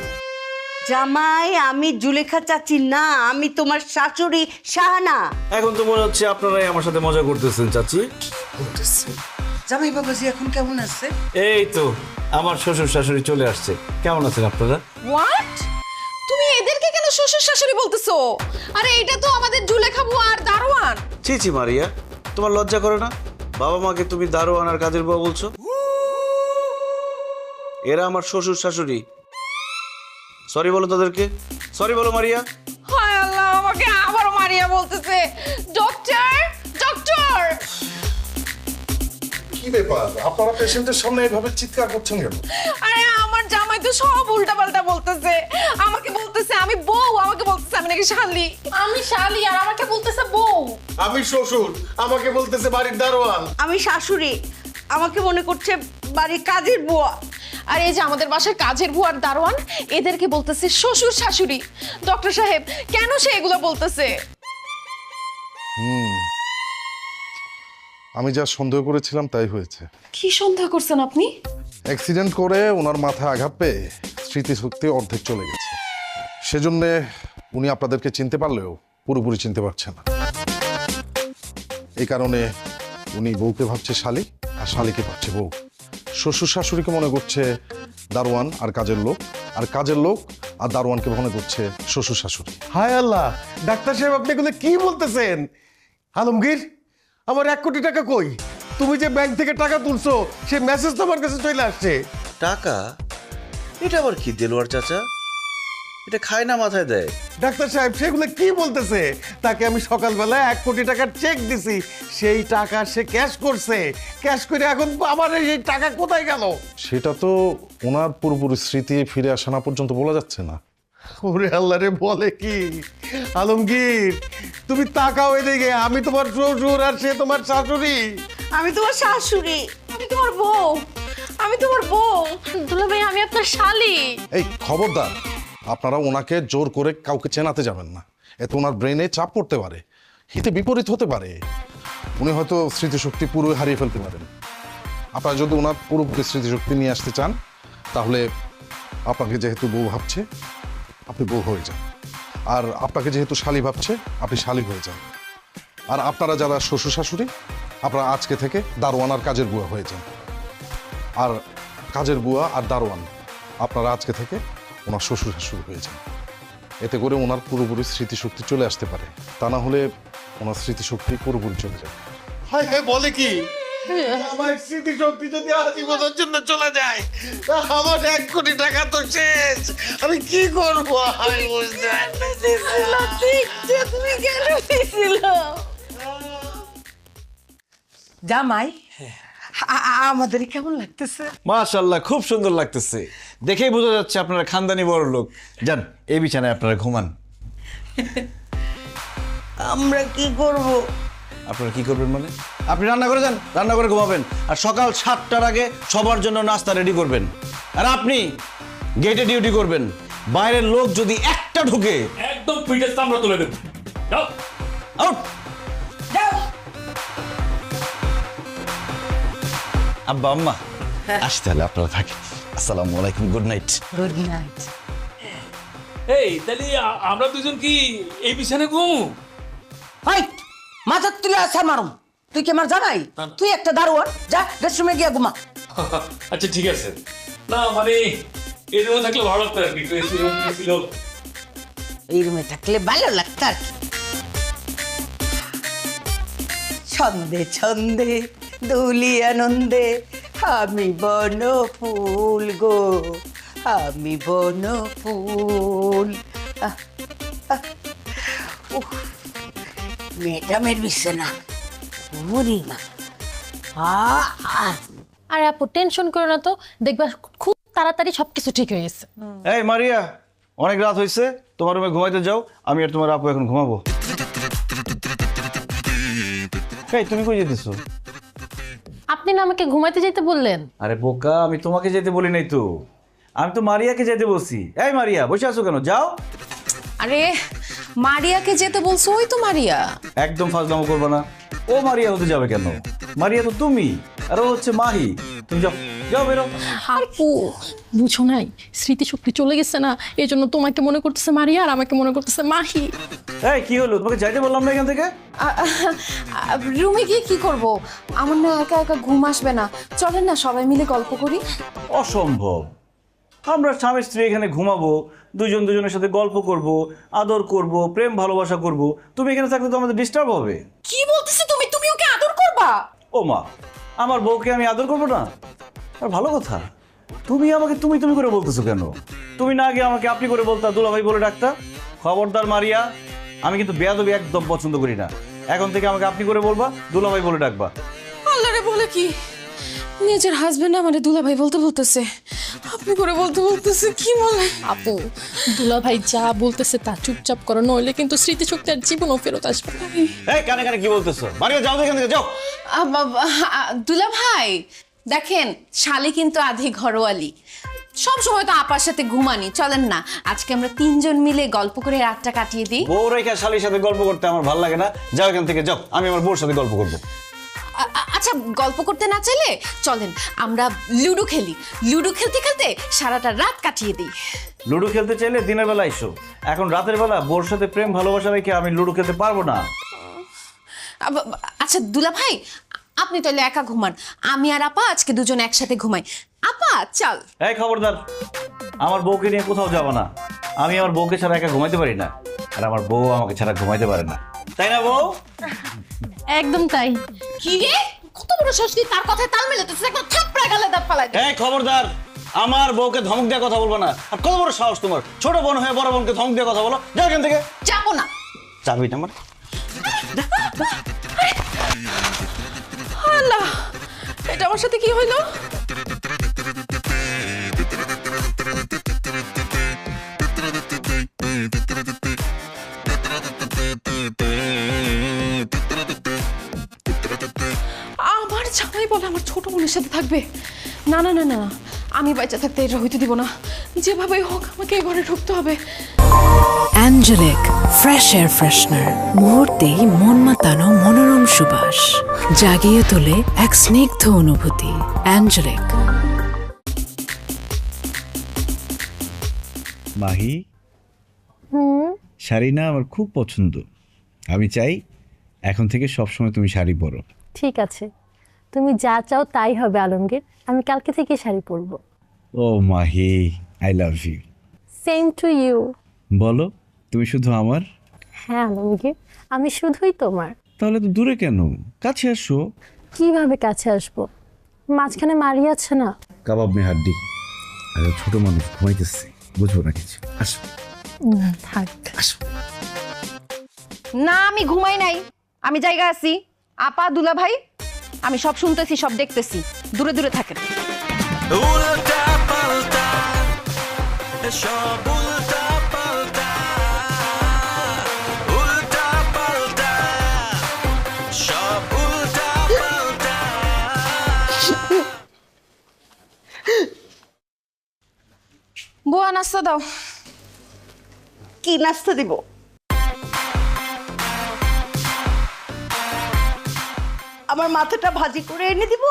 Speaker 7: জামাই, আমি জুলেখা চাচি না, আমি তোমার শাশুড়ি শাহানা।
Speaker 6: এখন তো মনে হচ্ছে আপনারাই আমার সাথে মজা করতেছেন চাচি।
Speaker 11: জামাই বাবাজি এখন কেমন আছে?
Speaker 6: এই তো আমার শ্বশুর শাশুড়ি চলে আসছে। কেমন আছেন আপনারা?
Speaker 2: হোয়াট? তুমি এদেরকে কেন শ্বশুর শাশুড়ি বলতেছো? আরে এটা তো আমাদের জুলেখা বুয়া আর দারোয়ান।
Speaker 6: ছি ছি মারিয়া, তোমার লজ্জা করে না? বাবা মাকে তুমি দারোয়ান আর কাজের বুয়া বলছো? এরা আমার শ্বশুর শাশুড়ি। সরি বলো তাদেরকে, সরি বলো মারিয়া।
Speaker 2: হায় আল্লাহ, আমাকে আবারও মারিয়া বলতেছে। Doctor, doctor!
Speaker 12: কি ব্যাপার, আপনারা পেশেন্টের সামনে এভাবে চিৎকার করছেন কেন?
Speaker 2: আরে আমার জামাই তো সব উল্টাপাল্টা বলতেছে। আমাকে বলতেছে আমি বউ, আমাকে বলতেছে আমি নাকি শালি।
Speaker 8: আমি শালি আর আমাকে বলতেছে বউ।
Speaker 5: আমি শ্বশুর, আমাকে বলতেছে বাড়ির দারোয়ান।
Speaker 7: আমি শাশুড়ি, আমাকে মনে করছে বাড়ির কাজের বুয়া।
Speaker 2: আর এই যে আমাদের বাসার কাজের বুয়ার দারোয়ান, এদেরকে বলতেছে শ্বশুর শাশুড়ি। ডক্টর সাহেব, কেন সে এগুলো বলতেছে?
Speaker 12: আমি যা সন্দেহ করেছিলাম তাই হয়েছে।
Speaker 2: কি সন্দেহ করছেন আপনি?
Speaker 12: অ্যাক্সিডেন্ট করে ওনার মাথায় আঘাত পেয়ে স্মৃতিশক্তি অর্ধেক চলে গেছে। সেজন্য উনি আপনাদেরকে চিনতে পারলেও পুরোপুরি চিনতে পারছেন না। এই কারণে উনি বউকে ভাবছে শালি আর শালিকে ভাবছে বউ। শ্বশুর শাশুড়িকে মনে করছে দারোয়ান আর কাজের লোক, আর কাজের লোক আর দারোয়ানকে মনে করছে শ্বশুর শাশুড়ি।
Speaker 5: হায় আল্লাহ, ডাক্তার সাহেব আপনি এগুলো কি বলতেছেন? আলমগীর, আমার 1 কোটি টাকা কই? তুমি যে ব্যাংক থেকে টাকা তুলছো সেই মেসেজ তো আমার কাছে চলে আসছে।
Speaker 6: টাকা? এটা আবার কি দেলোয়ার চাচা? এটা খায় না মাথায় দেয়।
Speaker 5: ডাক্তার সাহেব সেগুলো কি বলতেছে? তাকে আমি সকালবেলা 1 কোটি টাকার চেক দিছি, সেই টাকা সে ক্যাশ করছে। ক্যাশ করে এখন আমার এই টাকা কোথায় গেল?
Speaker 12: সেটা তো ওনার পুরোপুরি স্মৃতি ফিরে আসা না পর্যন্ত বলা যাচ্ছে না।
Speaker 5: ওরে আল্লাহ রে, বলে কি? আলমগীর, তুমি তাকাও এদিকে, আমি তোমার শ্বশুর আর সে তোমার শাশুড়ি।
Speaker 7: আমি তোমার শাশুড়ি, আমি তোমার বউ, আমি তোমার বউ।
Speaker 8: দুলা ভাই আমি আপনার শালি।
Speaker 12: এই খবরদার, আপনারা ওনাকে জোর করে কাউকে চেনাতে যাবেন না। এতে ওনার ব্রেনে চাপ পড়তে পারে, হিতে বিপরীত হতে পারে। উনি হয়তো স্মৃতিশক্তি পুরোই হারিয়ে ফেলতে পারেন। আপনারা যদি ওনার পুরোপুরি স্মৃতিশক্তি নিয়ে আসতে চান, তাহলে আপনাকে যেহেতু বউ ভাবছে, আপনি বউ হয়ে যান। আর আপনাকে যেহেতু শালি ভাবছে, আপনি শালি হয়ে যান। আর আপনারা যারা শ্বশুর শাশুড়ি, আপনারা আজকে থেকে দারোয়ান আর কাজের বুয়া হয়ে যান। আর কাজের বুয়া আর দারোয়ান আপনারা আজকে থেকে ওনার শ্বশুর শাশুড়ি হয়ে যান। এতে করে ওনার পুরোপুরি স্মৃতিশক্তি চলে আসতে পারে, তা না হলে ওনার স্মৃতিশক্তি পুরোপুরি চলে যাবে।
Speaker 5: হায় হায়, বলে কি? আমার স্মৃতিশক্তি যদি আজীবনের জন্য চলে যায়, তা আমার 1 কোটি টাকা তো শেষ। আমি কি করবো? আমি বুঝতে পারতেছি না।
Speaker 7: তুমি কেন দিছিল জামাই? আমাদের কেমন লাগতেছে?
Speaker 6: মাশাআল্লাহ, খুব সুন্দর লাগতেছে। দেখেই বোঝা যাচ্ছে আপনারা খানদানি বড় লোক। যান, এই বিছানায় আপনারা ঘুমান।
Speaker 7: আমরা কি করব?
Speaker 6: আপনারা কি করবেন মানে? আপনি রান্না করে যান, রান্না করে ঘুমাবেন। আর সকাল 7টার আগে সবার জন্য নাস্তা রেডি করবেন। আর আপনি গেটে ডিউটি করবেন। বাইরের লোক যদি একটা ঢুকে
Speaker 10: একদম পিঠের চামড়া তুলে দেব। যাও
Speaker 6: আউট। আব্বা আম্মা আসতে হলে আপনারা থাকেন। আসসালামু আলাইকুম, গুড নাইট।
Speaker 7: Good night.
Speaker 10: এই তাহলে আমরা দুজন কি এই বিছানে ঘুমু?
Speaker 7: হাই, মাথা তুলে আসা মারুম। তুই কি আমার জামাই? তুই একটা দারোয়ান, যা রেস্টরুমে গিয়ে ঘুমা।
Speaker 10: আচ্ছা ঠিক আছে। না মানে এই রুমে থাকলে ভালো লাগতো আর কি।
Speaker 7: এই রুমে থাকলে ভালো লাগতো আর কি। ছন্দে ছন্দে দুলি আনন্দে আমি বন ফুল গো, আমি বন ফুল। ম্যাডামের বিছানা মা।
Speaker 8: আর আপু টেনশন করো না তো, দেখবা খুব তাড়াতাড়ি সবকিছু ঠিক হয়ে গেছে।
Speaker 6: এই মারিয়া, অনেক রাত হয়েছে, তোমার রুমে ঘুমাইতে যাও। আমি আর তোমার আপু এখন ঘুমাবো। এই তুমি কই যেতেছো?
Speaker 8: আপনি না আমাকে ঘুমাইতে যেতে বললেন।
Speaker 6: আরে বোকা, আমি তোমাকে যেতে বলি নাই তো, আমি তো মারিয়াকে যেতে বলছি। এই মারিয়া, বসে আছো কেন? যাও।
Speaker 2: আরে মারিয়াকে যেতে বলছো? ওই তো মারিয়া।
Speaker 6: একদম ফাজলামো করবে না। ও মারিয়া হতে যাবে কেন? মারিয়া তো তুমি, আর ও হচ্ছে মাহি। তুমি যাও, যাও বেরো।
Speaker 8: আপু বুঝো নাই, স্মৃতিশক্তি চলে গেছে না, এই জন্য তোমাকে মনে করতেছে মারিয়া আর আমাকে মনে করতেছে মাহি।
Speaker 6: এই কি হলো? তোমাকে যাইতে বললাম না এখান থেকে?
Speaker 2: রুমে গিয়ে কি করব? আমার না একা একা ঘুম আসবে না। চলেন না সবাই মিলে গল্প করি।
Speaker 6: অসম্ভব। আমরা স্বামী স্ত্রী এখানে ঘুমাবো, দুজন দুজনের সাথে গল্প করব, আদর করব, প্রেম ভালোবাসা করব। তুমি এখানে থাকলে তো আমাদের ডিস্টার্ব হবে।
Speaker 2: কি বলতেছো তুমি? তুমি ওকে আদর করবা?
Speaker 6: ও মা, আমার বউকে আমি আদর করবো না? আর ভালো কথা, তুমি আমাকে তুমি তুমি করে বলতেছো কেন? তুমি না আগে আমাকে আপনি করে বলতা, দুলাভাই বলে ডাকতা। খবরদার মারিয়া, আমি কিন্তু বেয়াদবি একদম পছন্দ করি না। এখন থেকে আমাকে আপনি করে বলবা, দুলাভাই বলে ডাকবা।
Speaker 2: আল্লাহ রে, বলে কি? নিজের হাজবেন্ড আমারে দুলাভাই বলতে বলতেছে, আপনি করে বলতে বলতেছে। কি বলে?
Speaker 8: আপু দুলাভাই যা বলতেছে তা চুপচাপ করো, নইলে কিন্তু স্মৃতিশক্তি আর জীবনও ফেরত আসবে না।
Speaker 6: এই কানে কানে কি বলতেছো? মারিয়া যাও এখান থেকে, যাও।
Speaker 2: দুলাভাই দেখেন, শালি কিন্তু আধি ঘরোয়ালি। সব সময় তো আপার সাথে ঘুমানি। চলেন না আজকে আমরা 3 জন মিলে গল্প করে রাতটা কাটিয়ে দিই।
Speaker 6: বউ রেখা শালির সাথে গল্প করতে আমার ভালো লাগে না। যাও এখান থেকে, যাও। আমি আমার বউর সাথে গল্প করবো।
Speaker 2: আচ্ছা, গল্প করতে না চাইলে চলেন আমরা লুডো খেলি। লুডো খেলতে খেলতে সারাটা রাত কাটিয়ে দিই।
Speaker 6: লুডো খেলতে চাইলে দিনের বেলা এসো। এখন রাতের বেলা বউর সাথে প্রেম ভালোবাসা রেখে আমি লুডো খেলতে পারবো না।
Speaker 2: আচ্ছা দুলাভাই, আপনি তাহলে একা ঘুমান, আমি আর আপা আজকে দুজন একসাথে ঘুমাই। আপা চল।
Speaker 6: এই খবরদার, আমার বউকে নিয়ে কোথাও যাবো না। আমি আমার বউকে ছাড়া একা ঘুমাইতে পারি না, আর আমার বউ আমাকে ছাড়া ঘুমাইতে পারে না। তাই না বউ?
Speaker 8: একদম তাই।
Speaker 2: কি রে, কত বড় ষষ্ঠী, তার কথায় তাল মেলাতেছিস, একটা থাপড়া গালে দাঁত ফালাই।
Speaker 6: এই খবরদার,
Speaker 3: আমার বউকে ধমক দিয়ে কথা বলবো না। আর কত বড় সাহস তোমার, ছোট বোন হয়ে বড় বোনকে ধমক দিয়ে কথা বলো? যাও এখান থেকে।
Speaker 2: যাবো না।
Speaker 3: যাবি না মানে?
Speaker 2: আল্লাহ, এটা আমার সাথে কি হইলো? আমার জামাই বলে আমার ছোট বোনের সাথে থাকবে? না না না না, আমি বাচ্চা থাকতে এটা হইতে দিব না। যেভাবে হোক আমাকে এই ঘরে ঢুকতে হবে।
Speaker 1: অ্যাঞ্জেলিক ফ্রেশ এয়ার ফ্রেশনার, মুহূর্তেই মন মাতানো মনোরম সুবাস, জাগিয়ে তোলে এক স্নিগ্ধ অনুভূতি। অ্যাঞ্জেলিক।
Speaker 6: মাহি, শাড়ি না আমার খুব পছন্দ। আমি চাই এখন থেকে সবসময় তুমি শাড়ি পরো।
Speaker 8: ঠিক আছে, তুমি যা চাও তাই হবে আলমগীর। আমি কালকে থেকে শাড়ি পরবো।
Speaker 6: ও Mahi, I love you.
Speaker 8: Same to you.
Speaker 6: বলো, তুমি শুধু আমার?
Speaker 8: হ্যাঁ আলমগীর, আমি শুধুই তোমার।
Speaker 6: তাহলে তো দূরে কেন, কাছে আসো।
Speaker 8: কিভাবে কাছে আসবো? মাঝখানে মারি আছে না।
Speaker 6: কাবাব মে হাড্ডি। আর ছোট মানুষ ঘুমাইতেছে, বুঝবো না কিছু। আসো
Speaker 8: থাক।
Speaker 6: আসো।
Speaker 2: না, আমি ঘুমাই নাই, আমি জায়গা আছি। আপা, দুলা ভাই, আমি সব শুনতেছি, সব দেখতেছি। দূরে দূরে থাকেন।
Speaker 4: উল্টা পাল্টা সব উল্টা পাল্টা, উল্টা পাল্টা সব উল্টা পাল্টা।
Speaker 2: বুয়া, নাস্তা দাও।
Speaker 7: কি নাস্তা দিব? আমার মাথাটা ভাজি করে এনে দিব?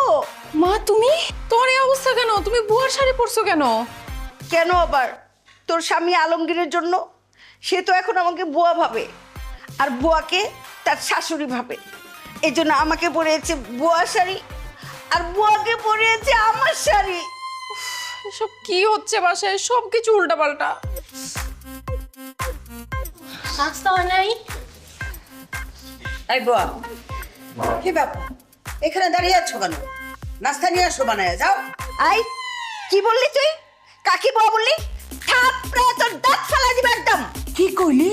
Speaker 2: মা, তুমি? তোমার এই অবস্থা কেন? তুমি বুয়ার শাড়ি পরছো কেন?
Speaker 7: কেন আবার? তোর স্বামী আলমগীরের জন্য। সে তো এখন আমাকে বুয়া ভাবে, আর বুয়াকে তার শাশুড়ি ভাবে। এই জন্য আমাকে পরিয়েছে বুয়া শাড়ি, আর বুয়াকে পরিয়েছে আমার শাড়ি।
Speaker 2: এসব কি হচ্ছে বাসায়? সব কিছু উল্টাপাল্টা।
Speaker 8: নাস্তা হয় নাই?
Speaker 11: এই বুয়া, কি ব্যাপার? এখানে দাঁড়িয়ে আছো কেন? নাস্তা নিয়ে আসো, বানায় যাও।
Speaker 7: আই, কি বললি তুই? কাকি বুয়া বললি? থাপড়ে তোর দাঁত ফালাই দিবে একদম।
Speaker 11: কি কইলি?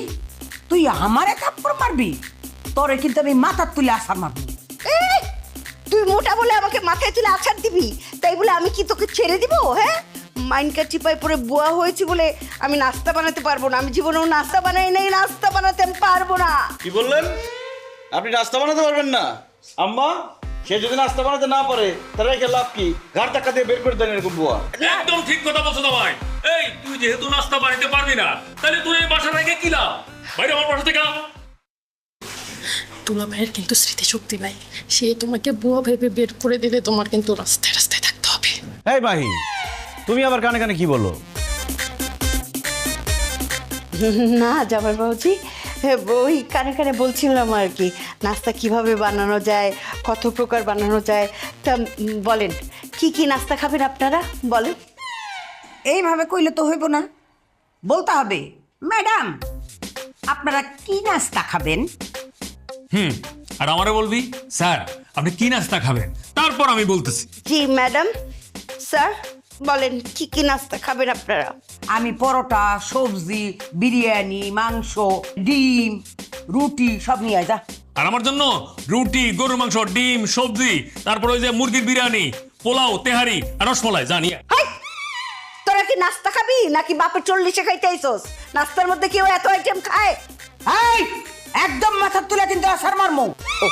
Speaker 11: তুই আমারে থাপ্পড় মারবি? তোরে কিন্তু আমি মাথার তুলে আসার মারবো।
Speaker 7: এই, তুই মোটা বলে আমাকে মাথায় তুলে আছাড় দিবি, তাই বলে আমি কি তোকে ছেড়ে দিব? হ্যাঁ, মাইনকা চিপায় পরে বুয়া হয়েছি বলে আমি নাস্তা বানাতে পারবো না? আমি জীবনেও নাস্তা বানাই নাই, নাস্তা বানাতে আমি পারবো না।
Speaker 3: কি বললেন? আপনি নাস্তা বানাতে পারবেন না? আম্মা, সে যদি নাস্তা বানাতে না পারে তাহলে রেখে লাভ কি? ঘাট ধাক্কা দিয়ে বের করে দেন এরকম বুয়া।
Speaker 10: একদম ঠিক কথা বলছো ভাই। এই, তুই যেহেতু নাস্তা বানাতে পারবি না, তাহলে তুই এই বাসা রেখে কি লাভ? বাইরে আমার বাসা থেকে।
Speaker 8: দুলা ভাইয়ের কিন্তু স্মৃতিশক্তি নাই। সে তোমাকে বুয়া ভেবে বের করে দিলে তোমার কিন্তু রাস্তায় রাস্তায় থাকতে হবে।
Speaker 6: এই মাহি, তুমি আবার কানে কানে কি বলো?
Speaker 7: না জামাই বাবুজি, ওই কানে কানে বলছিলাম আর কি, নাস্তা কিভাবে বানানো যায়, কত প্রকার বানানো যায়। তা বলেন, কি কি নাস্তা খাবেন আপনারা? বলেন।
Speaker 11: এইভাবে কইলে তো হইব না, বলতে হবে ম্যাডাম আপনারা কি নাস্তা খাবেন।
Speaker 10: আর আমারে বলবি স্যার আপনি কি নাস্তা খাবেন, তারপর আমি বলতেছি।
Speaker 7: জি ম্যাডাম। স্যার বলেন, কি কি নাস্তা খাবেন আপনারা?
Speaker 11: আমি পরোটা, সবজি, বিরিয়ানি, মাংস, ডিম, রুটি সব নিয়ে আয় যা।
Speaker 10: আর আমার জন্য রুটি, গরুর মাংস, ডিম, সবজি, তারপর ওই যে মুরগির বিরিয়ানি, পোলাও, তেহারি আর রসমালাই জানিয়ে।
Speaker 7: হাই, তোরা কি নাস্তা খাবি নাকি বাপের 40-এ খাইতে আইছস? নাস্তার মধ্যে কেউ এত আইটেম খায়?
Speaker 11: এই, একদম মাথার তুলে কিন্তু আসার মারমু।
Speaker 7: ও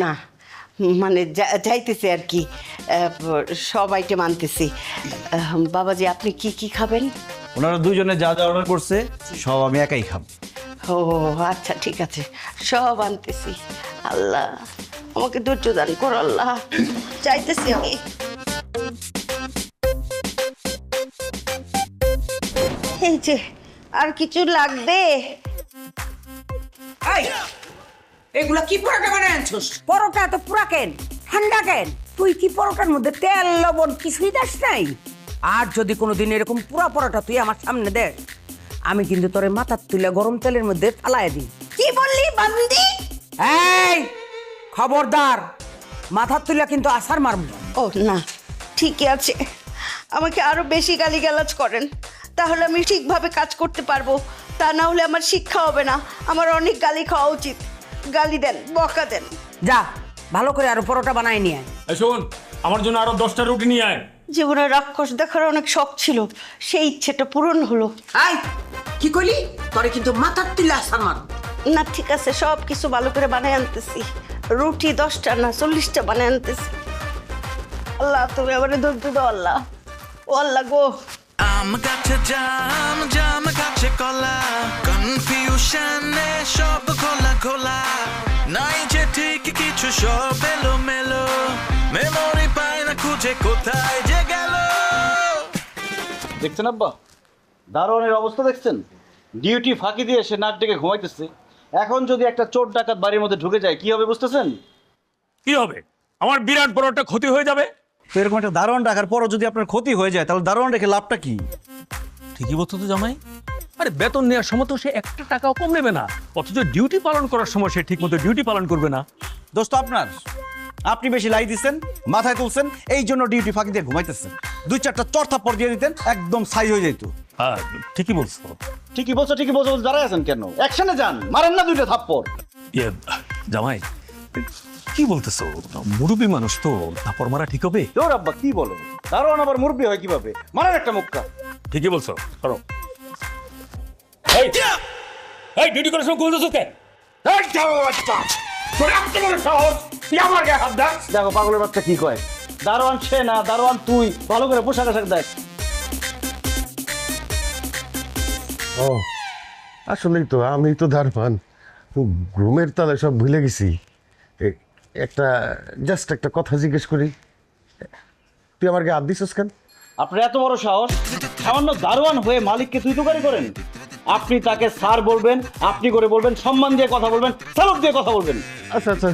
Speaker 7: না, মানে যাইতেছি আর কি, সব আইটেম আনতেছি। বাবাজি, আপনি কি কি খাবেন?
Speaker 6: ওনারা দুজনে যা যা অর্ডার করছে সব আমি একাই খাবো।
Speaker 7: ও আচ্ছা, ঠিক আছে, সব আনতেছি। আল্লাহ আমাকে ধৈর্য দান করো আল্লাহ, চাইতেছি আমি। এই যে, আর কিছু লাগবে?
Speaker 11: এই, এগুলা কি পরোটা বানায় আনছস? পরোটা তো পুরা কেন, ঠান্ডা কেন? তুই কি পরোটার মধ্যে তেল লবণ কিছুই দাস নাই? আর যদি কোনোদিন এরকম পুরা পরোটা তুই আমার সামনে দেখ, আমি কিন্তু তোরে মাথার তুলে গরম তেলের মধ্যে ফালায় দিই।
Speaker 7: কি বললি বান্দি?
Speaker 11: এই, খবরদার, মাথার তুলে কিন্তু আসার মারব।
Speaker 7: ও না, ঠিকই আছে, আমাকে আরো বেশি গালিগালাজ করেন, তাহলে আমি ঠিকভাবে কাজ করতে পারবো। তা না হলে আমার শিক্ষা হবে না, আমার অনেক গালি খাওয়া উচিত। গালি দেন, বকা দেন।
Speaker 11: যা ভালো করে আরো পরোটা বানাই নিয়ে আয়।
Speaker 10: এই শোন, আমার জন্য আরো 10টা রুটি নিয়ে আয়।
Speaker 7: জীবনে রাক্ষস দেখার অনেক শখ ছিল, সেই ইচ্ছেটা পূরণ হলো।
Speaker 11: আই কি কইলি? তোরে কিন্তু মাথার তুলে আসার মার।
Speaker 7: না ঠিক আছে, সব কিছু ভালো করে বানায় আনতেছি। রুটি 10টা না 40টা বানায় আনতেছি। আল্লাহ তুমি আমারে ধৈর্য দাও আল্লাহ। ও আল্লাহ গো।
Speaker 4: আম গাছে জাম, জাম গাছে কলা, কনফিউশনে সব খোলা খোলা, নাই যে ঠিক কিছু সব এলো মেলো, মেমোরি পায় না খুঁজে কোথায় যে গেল।
Speaker 13: দেখছেন আব্বা, দারোয়ানের অবস্থা দেখছেন? ডিউটি ফাঁকি দিয়ে সে নাক ডেকে ঘুমাইতেছে। এখন যদি একটা চোর ডাকাত বাড়ির মধ্যে ঢুকে যায় কি হবে বুঝতেছেন?
Speaker 10: কি হবে? আমার বিরাট বড় একটা ক্ষতি হয়ে যাবে।
Speaker 13: তো এরকম একটা দারোয়ান ডাকার পরও যদি আপনার ক্ষতি হয়ে যায় তাহলে দারোয়ান রেখে লাভটা কি?
Speaker 10: ঠিকই বলছো তো জামাই। আরে বেতন নেওয়ার সময় তো সে 1 টাকাও কম নেবে না, অথচ ডিউটি পালন করার সময় সে ঠিক মতো ডিউটি পালন করবে না।
Speaker 13: দোস্ত আপনার, আপনি বেশি লাই দিচ্ছেন, মাথায় তুলছেন, এই জন্য ডিউটি ফাঁকি দিয়ে ঘুমাইতেছেন। 2-4টা চর থাপ্পড় দিয়ে দিতেন, একদম সাই হয়ে যেত।
Speaker 10: হ্যাঁ ঠিকই বলছো।
Speaker 13: ঠিকই বলছো ঠিকই বলছো, দাঁড়ায় আছেন কেন? অ্যাকশনে যান, মারেন না 2টা থাপ্পড়।
Speaker 10: ইয়ে জামাই কি বলতেছো? মুরব্বী মানুষ তো, থাপ্পড় মারা ঠিক হবে?
Speaker 13: তোর আব্বা কি বলো, দারোয়ান আবার মুরব্বী হয় কিভাবে? মারেন একটা মুক্কা।
Speaker 10: ঠিকই বলছো, করো। এই এই ডিউটি করার সময় বলতেছো কে? এই যাও বাচ্চা, তোর এত বড় সাহস, তুই আমার গায়ে হাত দাস?
Speaker 13: দেখো পাগলের বাচ্চা কি কয়, দারোয়ান সে না, দারোয়ান তুই। ভালো করে পোশাক আশাক দেখ।
Speaker 5: ও আসলেই তো, আমি তো দারোয়ান, ঘুমের তালে সব ভুলে গেছি। জাস্ট একটা কথা জিজ্ঞেস করি, তুই আমার গায়ে হাত দিছিস কেন?
Speaker 13: আপনার এত বড় সাহস, সামান্য দারোয়ান হয়ে মালিককে তুই তুকারি করেন? আপনি তাকে স্যার বলবেন, আপনি করে বলবেন, সম্মান দিয়ে কথা বলবেন, স্যালুট দিয়ে কথা বলবেন।
Speaker 5: আচ্ছা আচ্ছা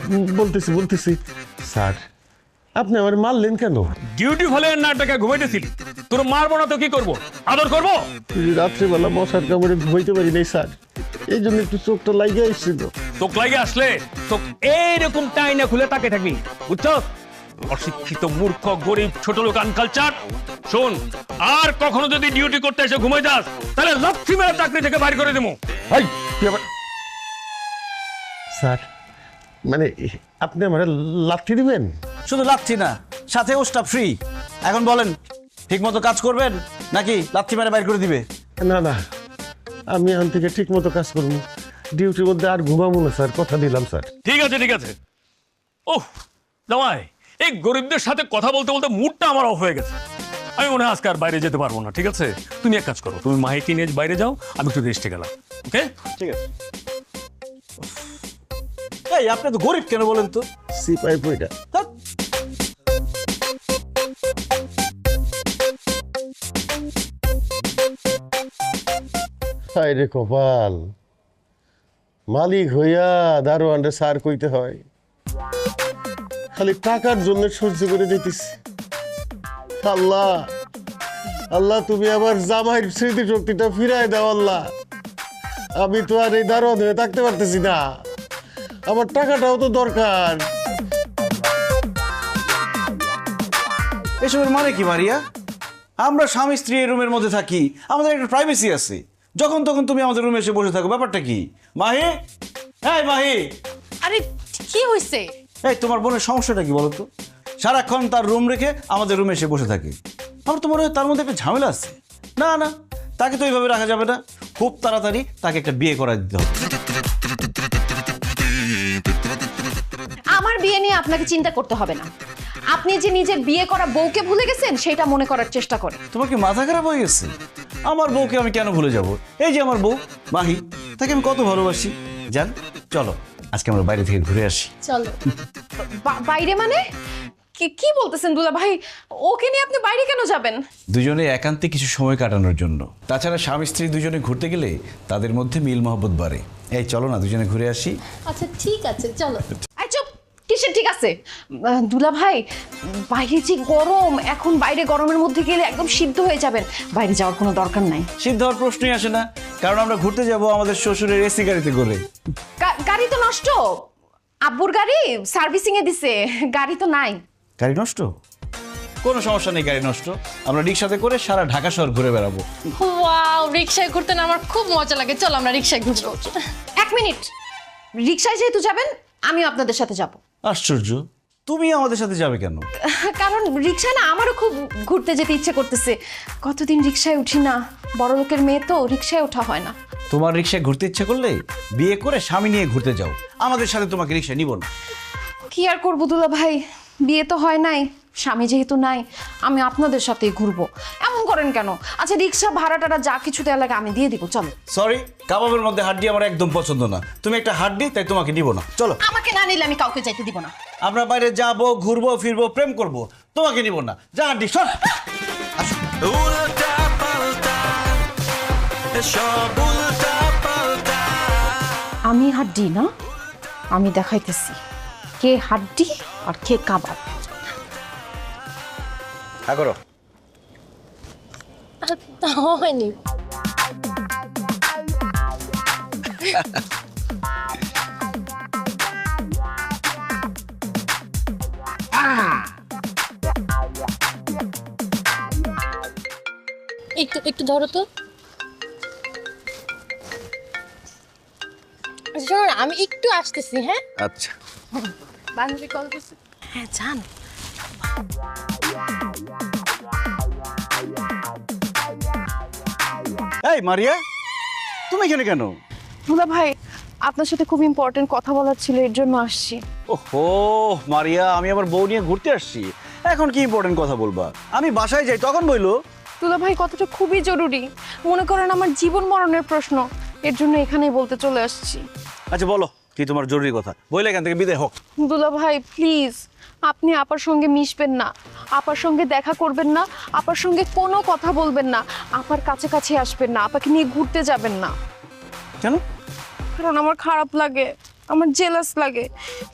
Speaker 5: বলতেছি স্যার, আপনি আমার মারলেন কেন?
Speaker 10: ডিউটি ফলে না টাকা ঘুমাইতেছিলি, তোর মারবো না তো কি করবো? আদর করবো?
Speaker 5: রাত্রিবেলা মশার কামড়ে ঘুমাইতে পারি নাই স্যার, এই জন্য একটু চোখটা লাগিয়ে এসেছিল।
Speaker 10: চোখ লাগে আসলে চোখ এইরকম টাইনা খুলে তাকে থাকবি, বুঝছো? অশিক্ষিত মূর্খ গরিব ছোট লোক আনকালচার। শোন, আর কখনো যদি ডিউটি করতে এসে ঘুমাই যাস তাহলে লাথি মেরে চাকরি থেকে বাইর করে দেবো।
Speaker 5: স্যার মানে আপনি আমার লাথি দিবেন?
Speaker 13: শুধু লাথি না, সাথে ওস্টা ফ্রি। এখন বলেন, ঠিক মতো কাজ করবেন নাকি লাথি মেরে বাইর করে দিবে?
Speaker 5: না না, আমি এখন থেকে ঠিক মতো কাজ করবো, ডিউটির মধ্যে আর ঘুমাবো না স্যার, কথা দিলাম স্যার।
Speaker 10: ঠিক আছে ঠিক আছে। ওহ জামাই, এই গরিবদের সাথে কথা বলতে বলতে মুডটা আমার অফ হয়ে গেছে। আমি মনে হয় আজকে আর বাইরে যেতে পারবো না। ঠিক আছে, তুমি এক কাজ করো, তুমি মাহিকে নিয়ে বাইরে যাও, আমি একটু রেস্টে গেলাম। ওকে
Speaker 13: ঠিক আছে। এই আপনি তো গরিব কেন বলেন তো?
Speaker 5: সিপাই পয়টা। হায় রে কপাল, মালিক হইয়া দারোয়ানরে সার কইতে হয়, খালি টাকার জন্য সহ্য করে দিতেছি। আল্লাহ আল্লাহ, তুমি আমার জামাইয়ের স্মৃতি শক্তিটা ফিরাই দাও আল্লাহ। আমি তো আর এই দারোয়ান হয়ে থাকতে পারতেছি না, আমার টাকাটাও তো দরকার।
Speaker 13: এসবের মানে কি মারিয়া? আমরা স্বামী স্ত্রী এই রুমের মধ্যে থাকি, আমাদের একটা প্রাইভেসি আছে। যখন তখন তুমি আমাদের রুমে এসে বসে থাকো, ব্যাপারটা কি? মাহি, হ্যাঁ মাহি।
Speaker 8: আরে কি হইছে?
Speaker 13: এই তোমার বোনের সমস্যাটা কি বলো তো? সারাক্ষণ তার রুম রেখে আমাদের রুমে এসে বসে থাকে। আমার তো মনে হয় তার মধ্যে একটা ঝামেলা আছে। না না, তাকে তো এইভাবে রাখা যাবে না, খুব তাড়াতাড়ি তাকে একটা বিয়ে করা দিতে হবে।
Speaker 2: আমার বিয়ে নিয়ে আপনাকে চিন্তা করতে হবে না। আপনি যে নিজের বিয়ে করা বউকে ভুলে গেছেন সেটা মনে করার চেষ্টা করেন।
Speaker 13: তোমার কি মাথা খারাপ হয়ে গেছে? আমার বউকে আমি কেন ভুলে যাব? এই যে আমার বউ মাহি, তাকে আমি কত ভালোবাসি। জান, চলো আজকে আমরা বাইরে থেকে ঘুরে আসি।
Speaker 8: চলো।
Speaker 2: বাইরে মানে কি বলতেছেন দুলা ভাই? ওকে নিয়ে আপনি বাইরে কেন যাবেন?
Speaker 6: দুজনে একান্তে কিছু সময় কাটানোর জন্য। তাছাড়া স্বামী স্ত্রী দুজনে ঘুরতে গেলে তাদের মধ্যে মিল মহব্বত বাড়ে। এই চলো না দুজনে ঘুরে আসি।
Speaker 8: আচ্ছা ঠিক আছে, চলো।
Speaker 2: চুপ, কিসের ঠিক আছে? দুলা ভাই, বাইরে যে গরম, এখন বাইরে গরমের মধ্যে গেলে একদম সিদ্ধ হয়ে যাবেন। বাইরে যাওয়ার কোনো দরকার নাই।
Speaker 13: সিদ্ধ হওয়ার প্রশ্নই আসে না, কারণ আমরা ঘুরতে যাব আমাদের শ্বশুরের এসি গাড়িতে করে।
Speaker 2: গাড়ি তো নষ্ট, আব্বুর গাড়ি সার্ভিসিং এ দিছে, গাড়ি তো নাই।
Speaker 13: গাড়ি নষ্ট?
Speaker 6: কোনো সমস্যা নেই, গাড়ি নষ্ট, আমরা রিক্সাতে করে সারা ঢাকা শহর ঘুরে বেড়াবো।
Speaker 8: ওয়াও, রিকশায় ঘুরতে না আমার খুব মজা লাগে। চল আমরা রিকশায় ঘুরবো।
Speaker 2: 1 মিনিট, রিক্সায় যেহেতু যাবেন আমিও আপনাদের সাথে যাব।
Speaker 6: আশ্চর্য, তুমি আমাদের সাথে যাবে কেন?
Speaker 2: কারণ রিক্সায় না আমারও খুব ঘুরতে যেতে ইচ্ছে করতেছে। কতদিন রিক্সায় উঠি না, বড় লোকের মেয়ে তো, রিক্সায় ওঠা হয় না।
Speaker 6: তোমার রিক্সায় ঘুরতে ইচ্ছে করলে বিয়ে করে স্বামী নিয়ে ঘুরতে যাও, আমাদের সাথে তোমাকে রিক্সায় নিব না।
Speaker 2: কি আর করবো দুলা ভাই, বিয়ে তো হয় নাই, স্বামী যেহেতু নাই, আমি আপনাদের সাথেই ঘুরবো। এমন করেন কেন? আচ্ছা রিক্সা ভাড়া টাড়া যা কিছু দেওয়া লাগে আমি দিয়ে দিব, চলো।
Speaker 6: সরি, কাবাবের মধ্যে হাড্ডি আমার একদম পছন্দ না। তুমি একটা হাড্ডি, তাই তোমাকে নিব না। চলো।
Speaker 2: আমাকে না নিলে আমি কাউকে যাইতে দিব না।
Speaker 6: আমরা বাইরে যাবো, ঘুরবো ফিরবো, প্রেম করব, তোমাকে নিব না। যা হাড্ডি, সর।
Speaker 4: উল্টা পাল্টা সব উল্টা পাল্টা।
Speaker 2: আমি হাড্ডি না, আমি দেখাইতেছি কে হাড্ডি আর কে কাবাব।
Speaker 6: করো।
Speaker 8: তা হয়নি। একটু ধরো তো। শোনো না, আমি একটু আসতেছি। হ্যাঁ
Speaker 6: আচ্ছা।
Speaker 8: বান্ধবী কল করছে। হ্যাঁ জান।
Speaker 13: এই মারিয়া, তুমি এখানে কেন?
Speaker 2: দুলা ভাই আপনার সাথে খুব ইম্পর্টেন্ট কথা বলার ছিল, এর জন্য আসছি।
Speaker 13: ওহো মারিয়া, আমি আমার বউ নিয়ে ঘুরতে আসছি, এখন কি ইম্পর্টেন্ট কথা বলবা? আমি বাসায় যাই তখন বইলো।
Speaker 2: দুলা ভাই কথাটা খুবই জরুরি, মনে করেন আমার জীবন মরণের প্রশ্ন, এর জন্য এখানেই বলতে চলে আসছি।
Speaker 13: আচ্ছা বলো কি তোমার জরুরি কথা, বইলে এখান থেকে বিদায় হোক।
Speaker 2: দুলা ভাই প্লিজ, আপনি আপার সঙ্গে মিশবেন না, আপার সঙ্গে দেখা করবেন না, আপার সঙ্গে কোনো কথা বলবেন না, আপার কাছাকাছি আসবেন না, আপাকে নিয়ে ঘুরতে যাবেন না।
Speaker 13: কেন?
Speaker 2: কারণ আমার খারাপ লাগে, আমার জেলাস লাগে,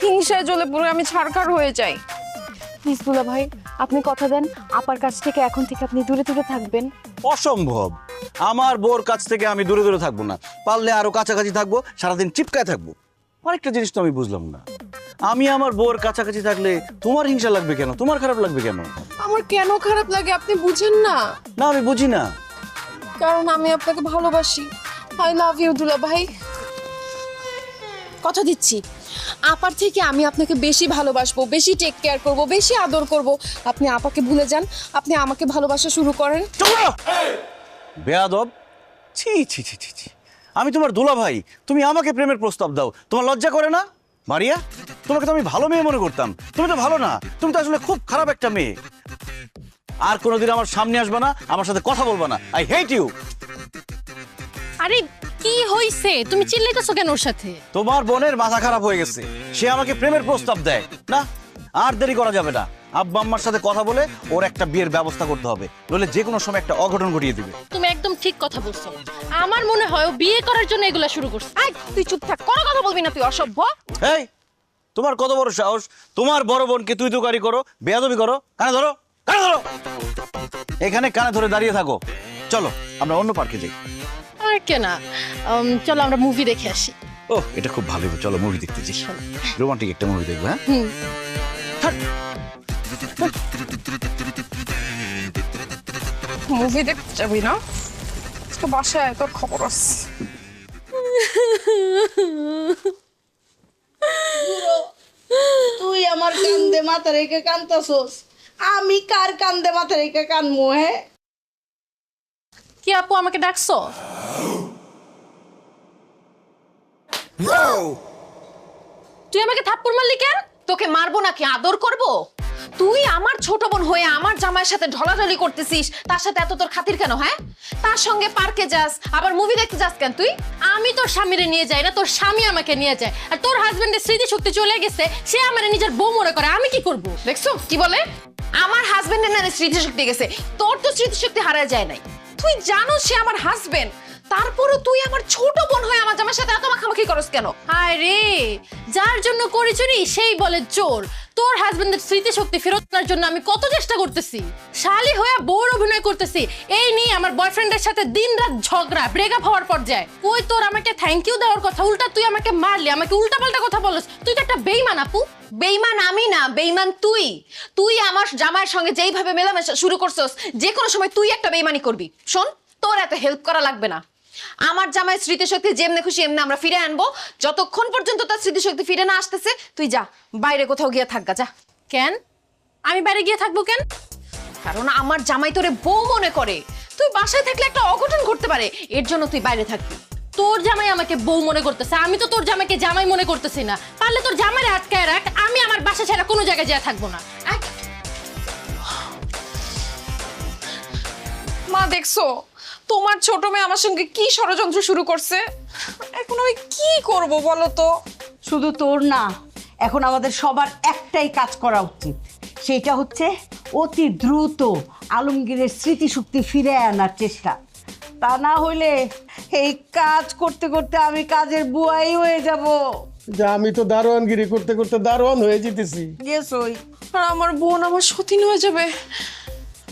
Speaker 2: হিংসায় জ্বলে পুরো আমি ছাড়খাড় হয়ে যাই। প্লিজ দুলা ভাই আপনি কথা দেন, আপার কাছ থেকে এখন থেকে আপনি দূরে দূরে থাকবেন।
Speaker 13: অসম্ভব, আমার বউর কাছ থেকে আমি দূরে দূরে থাকবো না, পারলে আরো কাছাকাছি থাকবো, সারাদিন চিপকায় থাকবো। আরেকটা জিনিস তো আমি বুঝলাম না, আমি আমার বউর কাছাকাছি থাকলে তোমার হিংসা লাগবে কেন, তোমার খারাপ লাগবে কেন?
Speaker 2: আমার কেন খারাপ লাগে আপনি বুঝেন না?
Speaker 13: না আমি বুঝি না।
Speaker 2: কারণ আমি আপনাকে ভালোবাসি। আই লাভ ইউ দুলা ভাই। কথা দিচ্ছি আপার থেকে আমি আপনাকে বেশি ভালোবাসবো, বেশি টেক কেয়ার করব, বেশি আদর করব। আপনি আপাকে ভুলে যান, আপনি আমাকে ভালোবাসা শুরু করেন।
Speaker 13: বেয়াদব, ছি ছি ছি ছি ছি, আমি তোমার দুলা ভাই, তুমি আমাকে প্রেমের প্রস্তাব দাও, তোমার লজ্জা করে না? মারিয়া, তোমাকে তো আমি ভালো মেয়ে মনে করতাম, তুমি তো ভালো না, তুমি তো আসলে খুব খারাপ একটা মেয়ে। আর কোনোদিন আমার সামনে আসবে না, আমার সাথে কথা বলবে না। I hate you.
Speaker 8: আরে কি হইছে, তুমি চিল্লাইতেছো কেন ওর সাথে?
Speaker 13: তোমার বোনের মাথা খারাপ হয়ে গেছে, সে আমাকে প্রেমের প্রস্তাব দেয় না। আর দেরি করা যাবে না, আব্বা আম্মার সাথে কথা বলে ওর একটা বিয়ের ব্যবস্থা করতে হবে, নইলে যে কোনো সময় একটা অঘটন ঘটিয়ে দিবে।
Speaker 8: তুমি একদম ঠিক কথা বলছো, আমার মনে হয় ও বিয়ে করার জন্য এগুলা শুরু করছে।
Speaker 2: আই তুই চুপ থাক, কোনো কথা বলবি না তুই, অসভ্য।
Speaker 13: এই তোমার কত বড় সাহস, তোমার বড় বোনকে তুই তুকারি করো, বেয়াদবি করো। কানে ধরো, কানে ধরো, এখানে কানে ধরে দাঁড়িয়ে থাকো। চলো আমরা অন্য পার্কে যাই।
Speaker 8: আর কেনা, চলো আমরা মুভি দেখে আসি।
Speaker 13: ও এটা খুব ভালো, চলো মুভি দেখতে যাই, রোমান্টিক একটা মুভি দেখবো। হ্যাঁ
Speaker 2: মুভি দেখতে যাবি না? আজকে বাসায় তোর খবর আছে।
Speaker 7: তুই আমার কান্দে মাথা রেখে কান্দতাছস, আমি কার কান্দে মাথা রেখে কানমু? হ্যাঁ
Speaker 8: কি আপু আমাকে ডাকছো? তুই আমাকে থাপ্পড় মারলি কেন?
Speaker 2: তোকে মারবো নাকি আদর করব? তুই আমার ছোট বোন হয়ে আমার জামাইয়ের সাথে ঢলাঢলি করতেছিস, তার সাথে এত তোর খাতির কেন? হ্যাঁ তার সঙ্গে পার্কে যাস, আবার মুভি দেখতে যাস কেন তুই?
Speaker 8: আমি তোর স্বামীরে নিয়ে যাই না, তোর স্বামী আমাকে নিয়ে যায়। আর তোর হাজবেন্ডের স্মৃতি শক্তি চলে গেছে, সে আমার নিজের বউ মনে করে, আমি কি করব?
Speaker 2: দেখছো কি বলে? আমার হাজবেন্ডের না স্মৃতিশক্তি গেছে, তোর তো স্মৃতিশক্তি হারায় যায় নাই। তুই জানো সে আমার হাজবেন্ড, তারপরও তুই আমার ছোট বোন হয়ে আমার জামার সাথে এত মাখামাখি করস কেন?
Speaker 8: হায় রে, যার জন্য করি চুরি সেই বলে চোর। তোর হাজবেন্ডের স্মৃতিশক্তি ফেরত আনার জন্য আমি কত চেষ্টা করতেছি, শালি হয়ে বউর অভিনয় করতেছি। এই নিয়ে আমার বয়ফ্রেন্ডের সাথে দিনরাত ঝগড়া, ব্রেকআপ হওয়ার পর্যায়ে। কই তোর আমাকে থ্যাংক ইউ দেওয়ার কথা, উল্টা তুই আমাকে মারলি, আমাকে উল্টাপাল্টা কথা বলছিস। তুই তো একটা বেইমান আপু।
Speaker 2: বেইমান আমি না, বেইমান তুই। তুই আমার জামাইয়ের সঙ্গে যেইভাবে মেলামেশা শুরু করছস, যে কোনো সময় তুই একটা বেইমানি করবি। শোন, তোর এত হেল্প করা লাগবে না। আমার জামাই স্মৃতিশক্তি যেমনে খুশি এমনি আমরা ফিরে আনবো। যতক্ষণ পর্যন্ত তার স্মৃতিশক্তি ফিরে না আসতেছে তুই যা, বাইরে কোথাও গিয়ে থাকগা যা।
Speaker 8: কেন আমি বাইরে গিয়ে থাকবো কেন?
Speaker 2: কারণ আমার জামাই তোরে বউ মনে করে। তুই বাসায় থাকলে একটা অঘটন ঘটতে পারে, এর জন্য তুই বাইরে থাকবি।
Speaker 8: তোর জামাই আমাকে বউ মনে করতেছে, আমি তো তোর জামাইকে জামাই মনে করতেছি না। পারলে তোর জামাইরে আটকায় রাখ, আমি আমার বাসা ছাড়া কোনো জায়গায় যেয়ে থাকবো না।
Speaker 2: মা দেখছো তোমার ছোট মেয়ে আমার সঙ্গে কি ষড়যন্ত্র শুরু করছে? এখন আমি কি করব বলো তো?
Speaker 7: শুধু তোর না, এখন আমাদের সবার একটাই কাজ করা উচিত। সেটা হচ্ছে অতি দ্রুত আলমগীরের স্মৃতিশক্তি ফিরে আনার চেষ্টা। তা না হইলে এই কাজ করতে করতে আমি কাজের বুয়াই হয়ে যাব।
Speaker 5: যা, আমি তো দারোয়ানগিরি করতে করতে দারোয়ান হয়ে যেতেছি।
Speaker 2: আর আমার বোন আমার সতীন হয়ে যাবে।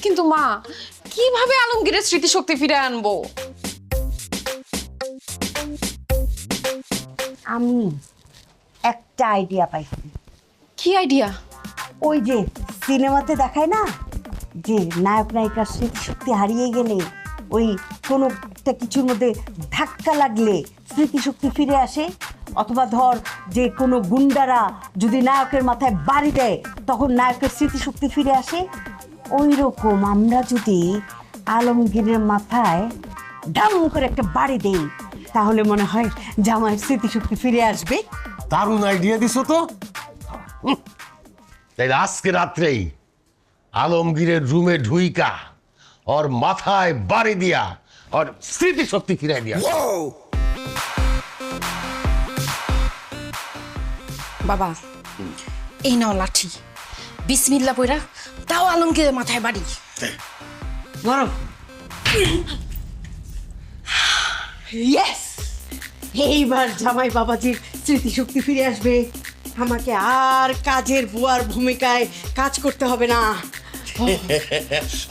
Speaker 2: কিন্তু মা, কিভাবে আলমগীরের স্মৃতিশক্তি ফিরে আনবো?
Speaker 7: আমি একটা আইডিয়া পাইছি।
Speaker 2: কি আইডিয়া?
Speaker 7: ওই যে সিনেমাতে দেখায় না, যে নায়ক নায়িকার স্মৃতিশক্তি হারিয়ে গেলে ওই কোনো একটা কিছুর মধ্যে ধাক্কা লাগলে স্মৃতিশক্তি ফিরে আসে, অথবা ধর যে কোনো গুন্ডারা যদি নায়কের মাথায় বাড়ি দেয় তখন নায়কের স্মৃতিশক্তি ফিরে আসে। ওই রকম আমরা যদি আলমগীরের মাথায় ডাম করে একটা বাড়ি দেই তাহলে মনে হয় জামাইয়ের স্মৃতিশক্তি ফিরে আসবে।
Speaker 5: দারুণ আইডিয়া দিছো তো। তাই আজকে রাত্রেই আলমগীরের রুমে ঢুইকা ওর মাথায় বাড়ি দিয়া ওর স্মৃতিশক্তি ফিরাই দিয়া।
Speaker 2: বাবা, এই নাও লাঠি, বিসমিল্লাহ পয়রা তাও আলমগীরের মাথায় বাড়ি।
Speaker 7: বরং ইয়েস, এইবার জামাই বাবাজির স্মৃতিশক্তি ফিরে আসবে। আমাকে আর কাজের বুয়ার ভূমিকায় কাজ করতে হবে না।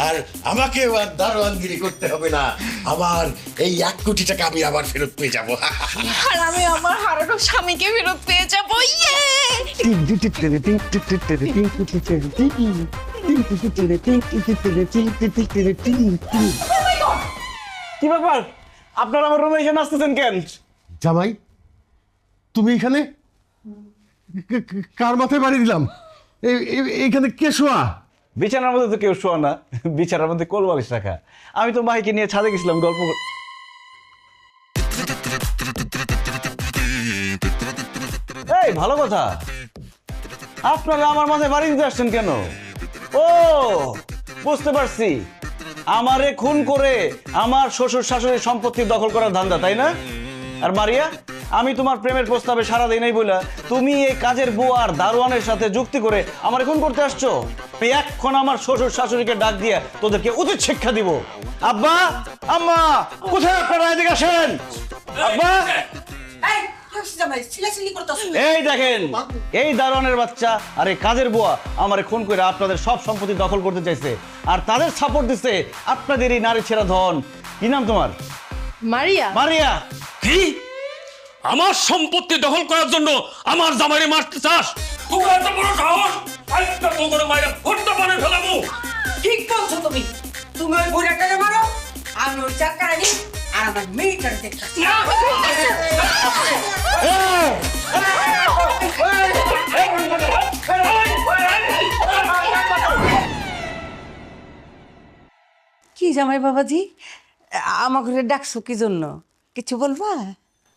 Speaker 5: আর আমাকে আর দারোয়ানগিরি করতে হবে না। আমার এই 1 কোটি টাকা আমি আবার ফেরত পেয়ে যাবো।
Speaker 2: আর আমি আমার হারানো স্বামীকে ফেরত পেয়ে যাবো।
Speaker 13: কি ব্যাপার, আপনারা আমার রুমে এসে নাচতেছেন কেন?
Speaker 5: জামাই, তুমি এখানে? কার মাথায় বাড়ি দিলাম? এইখানে কে শোয়া?
Speaker 13: বিছানার মধ্যে তো কেউ শোয়া না, বিছানার মধ্যে কোল বালিশ রাখা। আমি তো মাইকে নিয়ে ছাদে গেছিলাম গল্প। এই ভালো কথা, আপনারা আমার মাথায় বাড়ি দিতে আসছেন কেন? ও বুঝতে পারছি, আমারে খুন করে আমার শ্বশুর শাশুড়ির সম্পত্তি দখল করার ধান্দা, তাই না? আর মারিয়া, আমি তোমার প্রেমের প্রস্তাবে সাড়া দেই নাই বলে তুমি এই কাজের বুয়ার দারোয়ানের সাথে যুক্তি করে আমার খুন করতে আসছো। আমি এখন আমার শ্বশুর শাশুড়িকে ডাক দিয়ে তোদেরকে উচিত শিক্ষা দিব। আব্বা, আম্মা, কোথায় আপনারা? এদিকে আসেন। আব্বা, এই দেখেন, এই দারোয়ানের বাচ্চা আর এই কাজের বুয়া আমারে খুন করে আপনাদের সব সম্পত্তি দখল করতে চাইছে, আর তাদের সাপোর্ট দিচ্ছে আপনাদের এই নারী ছেঁড়া ধন। কি নাম তোমার?
Speaker 8: মারিয়া।
Speaker 13: মারিয়া,
Speaker 10: কি আমার সম্পত্তি দখল করার জন্য আমার জামাইরে মারতে চাস? তোর এত বড় সাহস! আজকে তো করে মাইরা ফটটা বানাই ফেলাবো।
Speaker 11: ঠিক বলছো তুমি। তুমি ওই বুড়াটাকে মারো, আমি ওই চাকারে নিই আর আমার মেয়েটাকে দেখতেছি।
Speaker 7: কি জামাই বাবাজি, আমাকে ডাকছো কি জন্য? কিছু বলবা?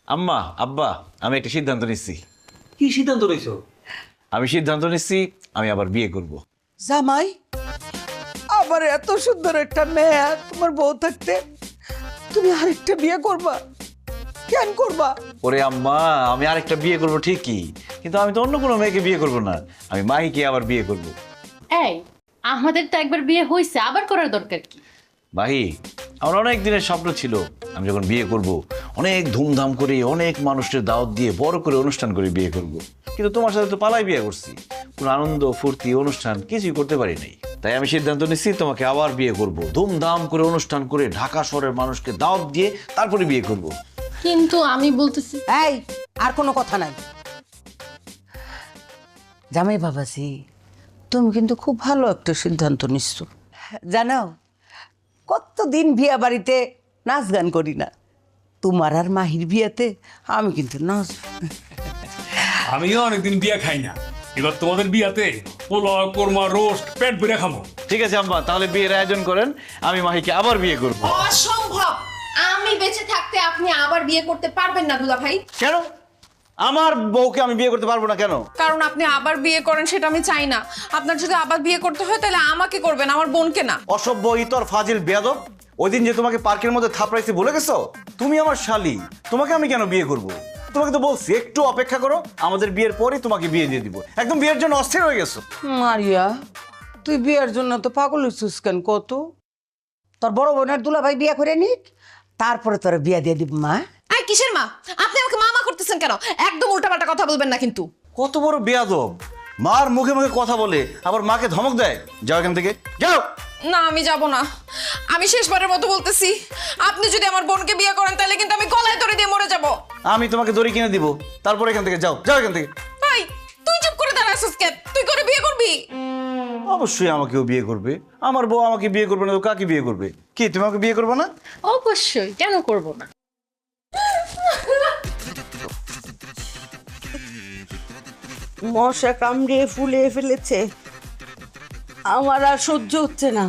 Speaker 6: আম্মা, আব্বা, আমি একটা সিদ্ধান্ত নিচ্ছি।
Speaker 11: কি সিদ্ধান্ত নিছো?
Speaker 6: আমি সিদ্ধান্ত নিচ্ছি আমি আবার বিয়ে করব।
Speaker 7: জামাই, আবার এত সুন্দর একটা মেয়ে তোমার বউ থাকতে তুমি আরেকটা বিয়ে করবা? কেন করবা?
Speaker 6: ওরে আম্মা, আমি আরেকটা বিয়ে করব ঠিকই, কিন্তু আমি তো অন্য কোনো মেয়েকে বিয়ে করব না, আমি মাহিকে আবার বিয়ে করব।
Speaker 8: এই, আমাদের তো একবার বিয়ে হয়েছে, আবার করার দরকার কি?
Speaker 6: মাহি, আমার অনেক দিনের স্বপ্ন ছিল আমি যখন বিয়ে করব অনেক ধুমধাম করে অনেক মানুষের দাওয়াত দিয়ে বড় করে অনুষ্ঠান করে বিয়ে করব। কিন্তু তোমার সাথে তো পালাই বিয়ে করছি, কোনো আনন্দ ফুর্তি অনুষ্ঠান কিছুই করতে পারি নাই। তাই আমি সিদ্ধান্ত নিচ্ছি তোমাকে আবার বিয়ে করব, ধুমধাম করে অনুষ্ঠান করে ঢাকা শহরের মানুষকে দাওয়াত দিয়ে তারপরে বিয়ে করব।
Speaker 8: কিন্তু আমি বলতেছি
Speaker 11: এই আর কোনো কথা নাই। জামাই বাবাজি, তুমি কিন্তু খুব ভালো একটা সিদ্ধান্ত নিচ্ছ। জানো, কতদিন বিয়া বাড়িতে নাচ গান করি না, তোমার আর মাহির বিয়েতে আমি কিন্তু নাচ।
Speaker 10: আমিও অনেকদিন বিয়া খাই না, এবার তোমাদের বিয়াতে পোলাও কোরমা রোস্ট পেট ভরে খাবো।
Speaker 6: ঠিক আছে আম্মা, তাহলে বিয়ের আয়োজন করেন, আমি মাহিকে আবার বিয়ে করব।
Speaker 2: অসম্ভব! আমি বেঁচে থাকতে আপনি আবার বিয়ে করতে পারবেন না দুলা ভাই।
Speaker 6: কেন? আমার বউকে আমি বিয়ে করতে পারবো না কেন?
Speaker 2: কারণ আপনি আবার বিয়ে করেন সেটা আমি চাই না। আপনার যদি আবার বিয়ে করতে হয় তাহলে আমাকে করবেন, আমার বোনকে না।
Speaker 13: অসভ্য ইতর ফাজিল বেয়াদব, ওই দিন যে তোমাকে পার্কের মধ্যে থাপড়াইছি ভুলে গেছো? তুমি আমার শালি, তোমাকে আমি কেন বিয়ে করব? তোমাকে তো বলছি একটু অপেক্ষা করো, আমাদের বিয়ের পরে তোমাকে বিয়ে দিয়ে দিব। একদম বিয়ের জন্য অস্থির হয়ে গেছো।
Speaker 11: মারিয়া, তুই বিয়ের জন্য তো পাগল হইছিস কেন কত? তোর বড় বোনের দুলাভাই বিয়ে করে নিক, তারপরে তোর বিয়ে দিয়ে দিব। মা,
Speaker 2: এই কিসের মা? আপনি আমাকে মামা করতেছেন কেন? একদম উল্টাপাল্টা কথা বলবেন না কিন্তু।
Speaker 13: কত বড় বেয়াদব, মার মুখে মুখে কথা বলে আবার মাকে ধমক দেয়। যাও এখান থেকে, যাও।
Speaker 2: না, আমি যাব না। আমি শেষবারের মতো বলতেছি, আপনি যদি আমার বোনকে বিয়ে করেন তাহলে কিন্তু আমি গলায় দড়ি দিয়ে মরে যাব।
Speaker 13: আমি তোমাকে দড়ি কিনে দিব, তারপর এখান থেকে যাও, যাও এখান থেকে।
Speaker 2: ভাই, তুই চুপ করে দাঁড়াছিস কেন? তুই করে বিয়ে করবি?
Speaker 13: অবশ্যই আমাকেও বিয়ে করবে। আমার বউ আমাকে বিয়ে করবে না তো কাকে বিয়ে করবে? কি তুমি আমাকে বিয়ে করবে না?
Speaker 8: অবশ্যই, কেন করব না?
Speaker 7: মশা কামড়িয়ে ফুলিয়ে ফেলেছে, আমার আর সহ্য হচ্ছে না।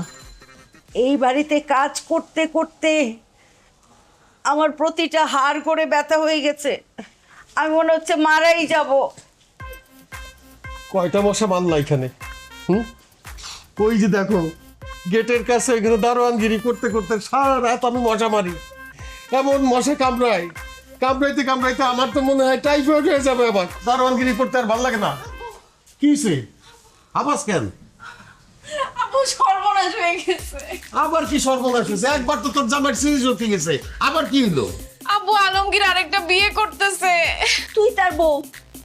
Speaker 7: এই বাড়িতে কাজ করতে করতে আমার প্রতিটা হাড় করে ব্যথা হয়ে গেছে, আমি মনে হচ্ছে মারাই যাব।
Speaker 5: কয়টা মশা বানলা এখানে? ওই যে দেখো, গেটের কাছে এখানে দারোয়ানগিরি করতে করতে সারা রাত আমি মশা মারি। এমন মশা কামড়ায়, কামড়াইতে কামড়াইতে আমার তো মনে হয় টাইফয়েড হয়ে যাবে। আবার দারোয়ানগিরি করতে আর ভালো লাগে না। কি সে আবাস কেন?
Speaker 2: আপু, সর্বনাশ হয়ে গেছে।
Speaker 5: আবার কি সর্বনাশ হয়েছে? একবার তো তোর জামাই সিরিজ হতে গেছে, আবার কি হলো?
Speaker 2: আব্বু, আলমগীর আরেকটা বিয়ে করতেছে।
Speaker 7: তুই তার বউ,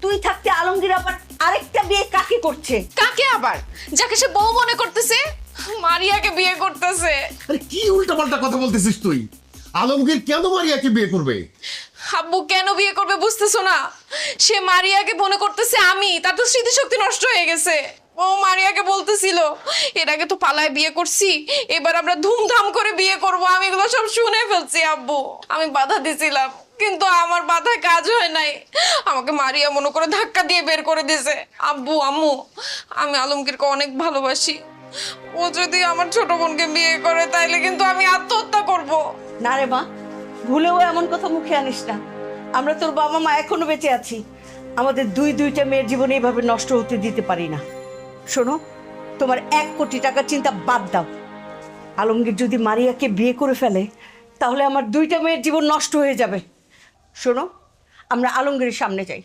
Speaker 7: তুই থাকতে আলমগীর আবার আরেকটা বিয়ে কাকে করছে?
Speaker 2: কাকে আবার? যাকে সে বউ মনে করতেছে, মারিয়াকে বিয়ে করতেছে।
Speaker 5: আরে কি উল্টাপাল্টা কথা বলতেছিস তুই? আলমগীর কেন মারিয়াকে বিয়ে করবে?
Speaker 2: আব্বু, কেন বিয়ে করবে বুঝতেছো না? সে মারিয়াকে মনে করতেছে আমি, তার তো স্মৃতিশক্তি নষ্ট হয়ে গেছে। ও মারিয়াকে বলতেছিল, এর আগে তো পালায় বিয়ে করছি, এবার আমরা ধুমধাম করে বিয়ে করব। আমি এগুলো সব শুনে ফেলছি আব্বু। আমি বাধা দিছিলাম, কিন্তু আমার বাধায় কাজ হয় নাই। আমাকে মারিয়া মনে করে ধাক্কা দিয়ে বের করে দিয়েছে। আব্বু, আম্মু, আমি আলমগীরকে অনেক ভালোবাসি। ও যদি আমার ছোট বোনকে বিয়ে করে তাইলে কিন্তু আমি আত্মহত্যা করব।
Speaker 7: না রে মা, ভুলেও এমন কথা মুখে আনিস না। আমরা তোর বাবা মা এখনো বেঁচে আছি, আমাদের দুইটা মেয়ের জীবনে এইভাবে নষ্ট হতে দিতে পারি না। শোনো, তোমার 1 কোটি টাকার চিন্তা বাদ দাও। আলমগীর যদি মারিয়াকে বিয়ে করে ফেলে তাহলে আমার 2টা মেয়ের জীবন নষ্ট হয়ে যাবে। শোনো, আমরা আলমগীরের সামনে যাই,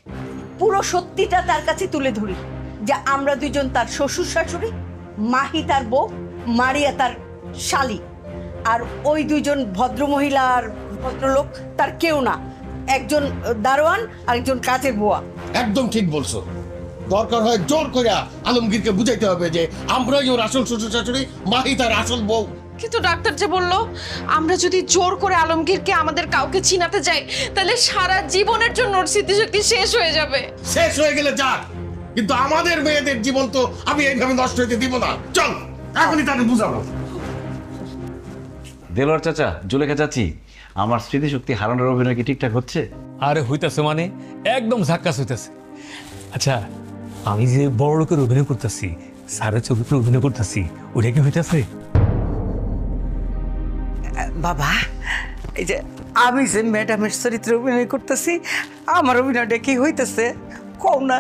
Speaker 7: পুরো সত্যিটা তার কাছে তুলে ধরি যে আমরা দুজন তার শ্বশুর শাশুড়ি, মাহি তার বউ, মারিয়া তার শালি, আর ওই 2জন ভদ্রমহিলা আর ভদ্রলোক তার কেউ না, একজন দারোয়ান আর একজন কাজের বুয়া।
Speaker 5: একদম ঠিক বলছো। দরকার হয় জোর করে আলমগীরকে বুঝাইতে হবে যে আমরাই ওর আসল শ্বশুর শাশুড়ি, মাহি তার আসল বউ।
Speaker 2: কিন্তু ডাক্তার যে বললো, আমরা যদি জোর করে আলমগীরকে আমাদের কাউকে চিনাতে যাই তাহলে সারা জীবনের জন্য ওর স্মৃতিশক্তি শেষ হয়ে যাবে।
Speaker 5: শেষ হয়ে গেলে যাক, কিন্তু আমাদের মেয়েদের জীবন তো আমি এইভাবে নষ্ট হতে দিব না। চল, এখনই তাকে বুঝাবো।
Speaker 6: দেলোয়ার চাচা, জুলেখা চাচি, আমার স্মৃতিশক্তি হারানোর অভিনয় কি ঠিকঠাক হচ্ছে?
Speaker 10: আরে হইতাছে, মানে একদম ঝাক্কাস হইতাছে। আচ্ছা, আমি যে বড় লোকের অভিনয় করতেছি, স্যারের চরিত্রে অভিনয় করতেছি, ওটা কি হইতাছে?
Speaker 11: বাবা, এই যে আমি যে ম্যাডামের চরিত্রে অভিনয় করতেছি, আমার অভিনয়টা কি হইতেছে কও না?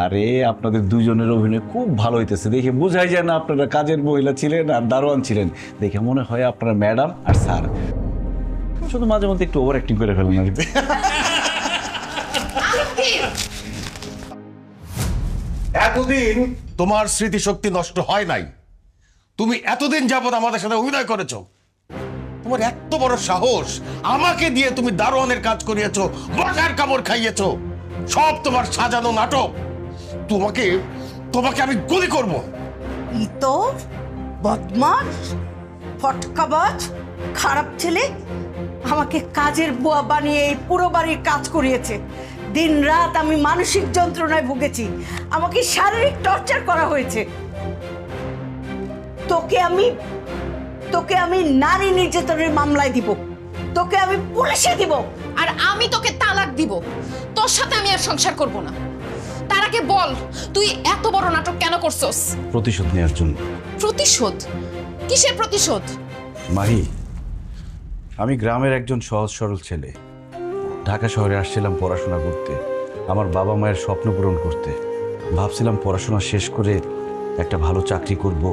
Speaker 6: আরে আপনাদের দুজনের অভিনয় খুব ভালো হইতেছে, দেখে বোঝাই যায় না আপনারা কাজের মহিলা ছিলেন আর দারোয়ান ছিলেন। দেখে মনে হয় আপনারা ম্যাডাম আর স্যার। শুধু মাঝে মধ্যে একটু ওভার অ্যাক্টিং করে ফেলেন আর কি।
Speaker 5: এতদিন তোমার স্মৃতিশক্তি নষ্ট হয় নাই। তুমি এতদিন যাবত আমাদের সাথে অভিনয় করেছো, তোমার এত বড় সাহস, আমাকে দিয়ে তুমি দারোয়ানের কাজ করিয়েছো, মশার কামড় খাইয়েছো, সব তোমার সাজানো নাটক। তোমাকে তোমাকে আমি গুলি করব।
Speaker 7: ইতর, বদমাস, ফটকাবাজ, খারাপ ছেলে আমাকে কাজের বুয়া বানিয়ে এই পুরো বাড়ির কাজ করিয়েছে। দিন রাত আমি মানসিক যন্ত্রণায় ভুগেছি, আমাকে শারীরিক টর্চার করা হয়েছে। তোকে আমি নারী নির্যাতনের মামলায় দিব, তোকে আমি পুলিশে দিব,
Speaker 2: আর আমি তোকে তালাক দিব। তোর সাথে আমি আর সংসার করব না। তার আগে বল, তুই এত বড় নাটক কেন করছস?
Speaker 13: প্রতিশোধ নেওয়ার জন্য।
Speaker 2: প্রতিশোধ? কিসের প্রতিশোধ?
Speaker 13: মাহি, আমি গ্রামের একজন সহজ সরল ছেলে। ঢাকা শহরে আসছিলাম পড়াশোনা করতে, আমার বাবা মায়ের স্বপ্ন পূরণ করতে। ভাবছিলাম পড়াশোনা শেষ করে একটা ভালো চাকরি করব,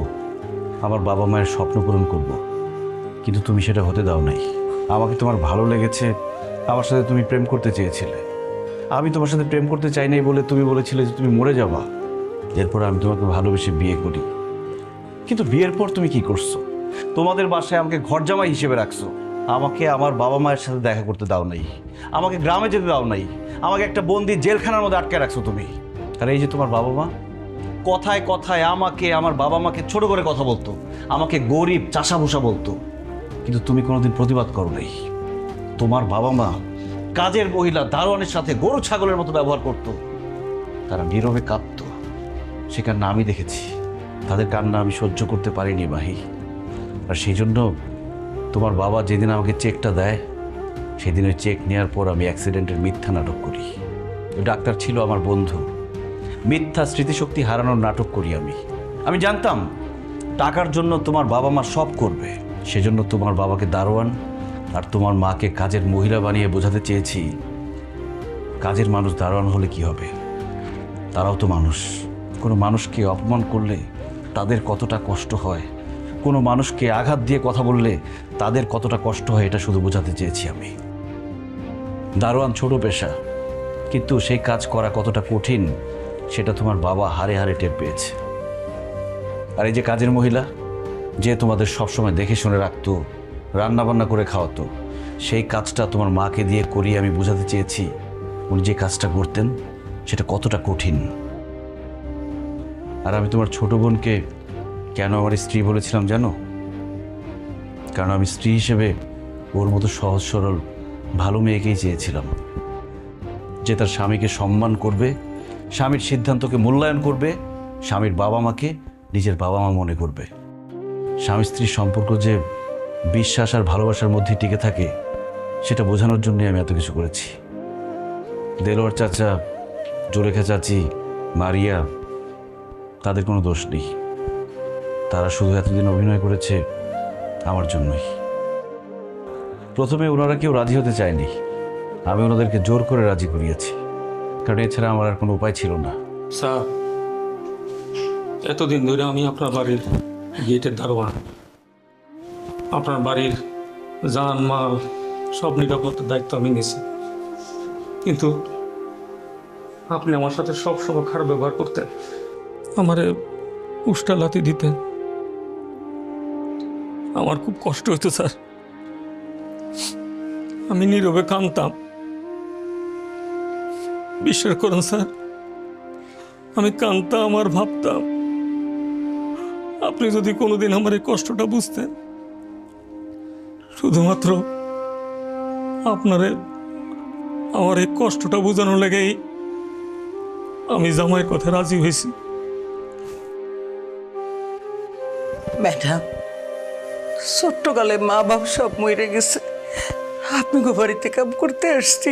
Speaker 13: আমার বাবা মায়ের স্বপ্ন পূরণ করব। কিন্তু তুমি সেটা হতে দাও নাই। আমাকে তোমার ভালো লেগেছে, আমার সাথে তুমি প্রেম করতে চেয়েছিলে। আমি তোমার সাথে প্রেম করতে চাই নাই বলে তুমি বলেছিলে যে তুমি মরে যাবা। এরপর আমি তোমাকে ভালোবেসে বিয়ে করি। কিন্তু বিয়ের পর তুমি কি করছো? তোমাদের বাসায় আমাকে ঘরজামাই হিসেবে রাখছো। আমাকে আমার বাবা মায়ের সাথে দেখা করতে দাও নাই, আমাকে গ্রামে যেতে দাও নাই, আমাকে একটা বন্দি জেলখানার মধ্যে আটকে রাখছো তুমি। আর এই যে তোমার বাবা মা, কথায় কথায় আমাকে, আমার বাবা মাকে ছোট করে কথা বলতো, আমাকে গরিব চাষাভুষা বলতো। কিন্তু তুমি কোনোদিন প্রতিবাদ করো নাই। তোমার বাবা মা কাজের মহিলা দারোয়ানের সাথে গরু ছাগলের মতো ব্যবহার করত। তারা নীরবে কাঁদত, সে কান্না আমি দেখেছি। তাদের কান্না আমি সহ্য করতে পারিনি মাহি। আর সেই জন্য তোমার বাবা যেদিন আমাকে চেকটা দেয়, সেদিন ওই চেক নেওয়ার পর আমি অ্যাক্সিডেন্টের মিথ্যা নাটক করি। ওই ডাক্তার ছিল আমার বন্ধু। মিথ্যা স্মৃতিশক্তি হারানোর নাটক করি আমি জানতাম টাকার জন্য তোমার বাবা মা সব করবে। সেজন্য তোমার বাবাকে দারোয়ান আর তোমার মাকে কাজের মহিলা বানিয়ে বোঝাতে চেয়েছি, কাজের মানুষ দারোয়ান হলে কি হবে, তারাও তো মানুষ। কোনো মানুষকে অপমান করলে তাদের কতটা কষ্ট হয়, কোনো মানুষকে আঘাত দিয়ে কথা বললে তাদের কতটা কষ্ট হয়, এটা শুধু বোঝাতে চেয়েছি আমি। দারোয়ান ছোট পেশা, কিন্তু সেই কাজ করা কতটা কঠিন সেটা তোমার বাবা হারে হারে টের পেয়েছে। আর এই যে কাজের মহিলা, যে তোমাদের সবসময় দেখে শুনে রাখতো, রান্নাবান্না করে খাওয়াতো, সেই কাজটা তোমার মাকে দিয়ে করিয়ে আমি বোঝাতে চেয়েছি উনি যে কাজটা করতেন সেটা কতটা কঠিন। আর আমি তোমার ছোট বোনকে কেন আমার স্ত্রী বলেছিলাম জানো? কারণ আমি স্ত্রী হিসেবে ওর মতো সহজ সরল ভালো মেয়েকেই চেয়েছিলাম, যে তার স্বামীকে সম্মান করবে, স্বামীর সিদ্ধান্তকে মূল্যায়ন করবে, স্বামীর বাবা মাকে নিজের বাবা মা মনে করবে। স্বামী স্ত্রীর সম্পর্ক যে বিশ্বাস আর ভালোবাসার মধ্যে টিকে থাকে, সেটা বোঝানোর জন্যই আমি এত কিছু করেছি। দেলোয়ার চাচা, জুলেখা চাচি, মারিয়া, তাদের কোনো দোষ নেই। তারা শুধু এতদিন অভিনয় করেছে আমার জন্যই। প্রথমে ওনারা কেউ রাজি হতে চায়নি, আমি ওনাদেরকে জোর করে রাজি করিয়েছি, কারণ এছাড়া আমার আর কোনো উপায় ছিল না।
Speaker 10: স্যার, এতদিন ধরে আমি আপনার বাড়ির গেটের দারোয়ান, আপনার বাড়ির জান মাল সব নিরাপত্তার দায়িত্ব আমি নিয়েছি, কিন্তু আপনি আমার সাথে সবসময় খারাপ ব্যবহার করতেন, আমারে উষ্টা লাথি দিতেন। আমার খুব কষ্ট হতো স্যার, আমি নীরবে কাঁদতাম। বিশ্বাস করুন স্যার, আমি কাঁদতাম আর ভাবতাম আপনি যদি কোনোদিন আমার এই কষ্টটা বুঝতেন, শুধুমাত্র আপনারে আমার এই কষ্টটা বোঝানোর লেগেই আমি জামাইয়ের কথা রাজি হয়েছি।
Speaker 7: ম্যাডাম, ছোট্টকালে মা বাবা সব মরে গেছে, আপনি বাড়িতে কাম করতে আসছি,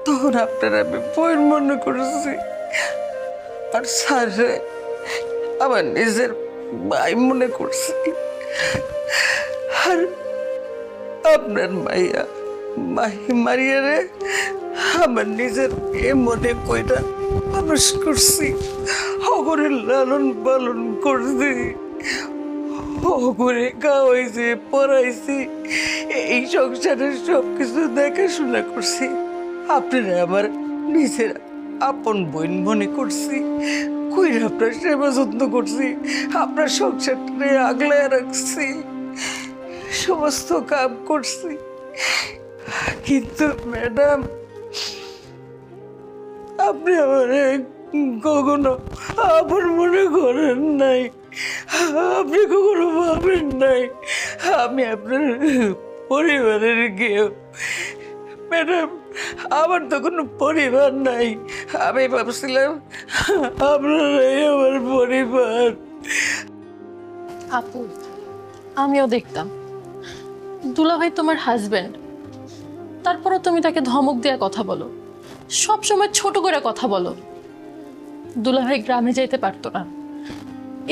Speaker 7: তখন আপনার আমি বইয়ের মনে করেছি। আর স্যার আমার নিজের ভাই মনে করছি। আর আপনার মাইয়া মারিয়া রে আমার নিজের এ মনে কইরা মানুষ করছি, অগরে লালন পালন করছি, অগরে খাওয়াইছি, পড়াইছি, এই সংসারের সবকিছু দেখাশোনা করছি। আপনারা আমার নিজের আপন বোন মনে করছি, কইরা আপনার সেবা যত্ন করছি, আপনার সংসারটা আগলায় রাখছি। সমস্ত কাম করছি, কিন্তু ম্যাডাম আপনি আমার কখনো আপন মনে করেন নাই, আপনি কখনো ভাবেন নাই আমি আপনার পরিবারের কেউ। ম্যাডাম আমার তো কোনো পরিবার নাই, আমি ভাবছিলাম আপনারাই আমার পরিবার।
Speaker 8: আপু, আমিও দেখতাম দুলাভাই তোমার হাজবেন্ড, তারপরও তুমি তাকে ধমক দেওয়া কথা বলো, সব সময় ছোট করে কথা বলো। দুলাভাই গ্রামে যেতে পারতো না,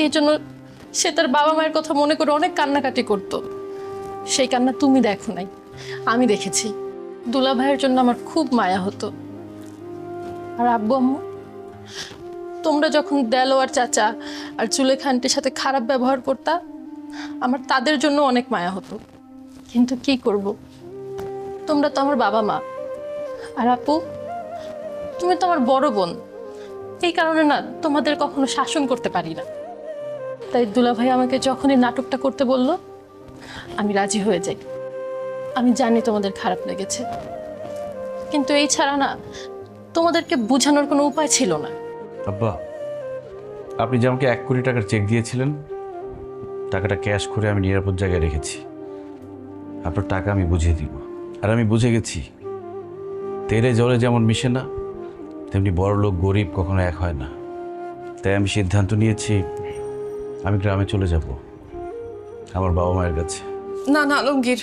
Speaker 8: এই জন্য সে তার বাবা মায়ের কথা মনে করে অনেক কান্নাকাটি করতো। সেই কান্না তুমি দেখো নাই, আমি দেখেছি। দুলাভাইয়ের জন্য আমার খুব মায়া হতো। আর আব্বু আম্মু, তোমরা যখন দেলোয়ার চাচা আর জুলেখা আন্টির সাথে খারাপ ব্যবহার করতা, আমার তাদের জন্য অনেক মায়া হতো। কিন্তু কি করব, তোমরা তো আমার বাবা মা। আর আপু, তুমি তো আমার বড় বোন, এই কারণে না তোমাদের কখনো শাসন করতে পারি না। তাই দুলাভাই আমাকে যখনই নাটকটা করতে বলল, আমি রাজি হয়ে যাই। আমি জানি তোমাদের খারাপ লেগেছে, কিন্তু এই ছাড়া না তোমাদেরকে বোঝানোর কোনো উপায় ছিল না।
Speaker 6: আব্বা, আপনি যে আমাকে 1 কোটি টাকার চেক দিয়েছিলেন, টাকাটা ক্যাশ করে আমি নিরাপদ জায়গায় রেখেছি। আপনার টাকা আমি বুঝিয়ে দিব। আর আমি বুঝে গেছি, তেলে জলে যেমন মিশে না, তেমনি বড় লোক গরিব কখনো এক হয় না। তাই আমি সিদ্ধান্ত নিয়েছি, আমি গ্রামে চলে যাব, আমার বাবা মায়ের কাছে।
Speaker 2: না না আলমগীর,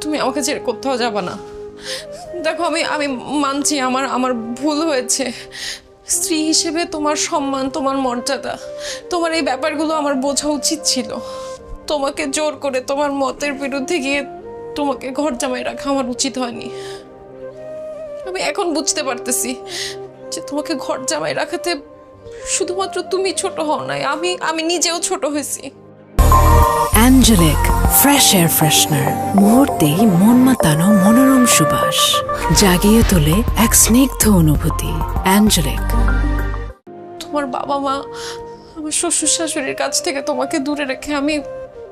Speaker 2: তুমি আমাকে ছেড়ে কোথাও যাবা না। দেখো, আমি মানছি আমার ভুল হয়েছে। স্ত্রী হিসেবে তোমার সম্মান, তোমার মর্যাদা, তোমার এই ব্যাপারগুলো আমার বোঝা উচিত ছিল। তোমাকে জোর করে তোমার মতের বিরুদ্ধে গিয়ে তোমাকে ঘর জামাই রাখা আমার উচিত হয়নি। আমি এখন বুঝতে পারতেছি যে তোমাকে ঘর জামাই রাখাতে শুধুমাত্র তুমি ছোট হও নাই, আমি নিজেও ছোট হয়েছি।
Speaker 1: অ্যাঞ্জেলিক ফ্রেশ এয়ার ফ্রেশনার, মুহূর্তেই মন মাতানো মনোরম সুবাস, জাগিয়ে তোলে এক স্নিগ্ধ অনুভূতি। অ্যাঞ্জেলিক।
Speaker 2: তোমার বাবা মা, আমার শ্বশুর শাশুড়ির কাছ থেকে তোমাকে দূরে রেখে আমি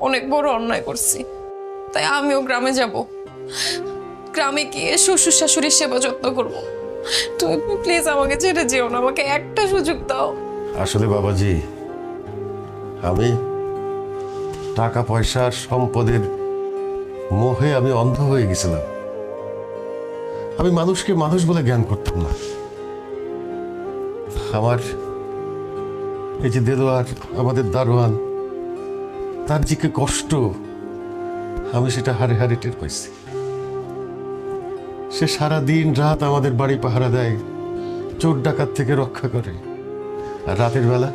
Speaker 2: অনেক বড় অন্যায় করছি। তাই আমিও গ্রামে যাব, গ্রামে গিয়ে শ্বশুর শাশুড়ির সেবা যত্ন করব। তুমি প্লিজ আমাকে ছেড়ে যেও না, আমাকে একটা সুযোগ দাও।
Speaker 5: আসলে বাবাজি, আমি টাকা পয়সার সম্পদের মোহে আমি অন্ধ হয়ে গেছিলাম। আমি মানুষকে মানুষ বলে জ্ঞান করতাম না। আমার এই যে দেলোয়ার, আমাদের দারোয়ান, তার যে কি কষ্ট, আমি সেটা হারে হারে টের পাইছি। সে সারা দিন রাত আমাদের বাড়ি পাহারা দেয়, চোর ডাকাত থেকে রক্ষা করে। আর রাতের বেলা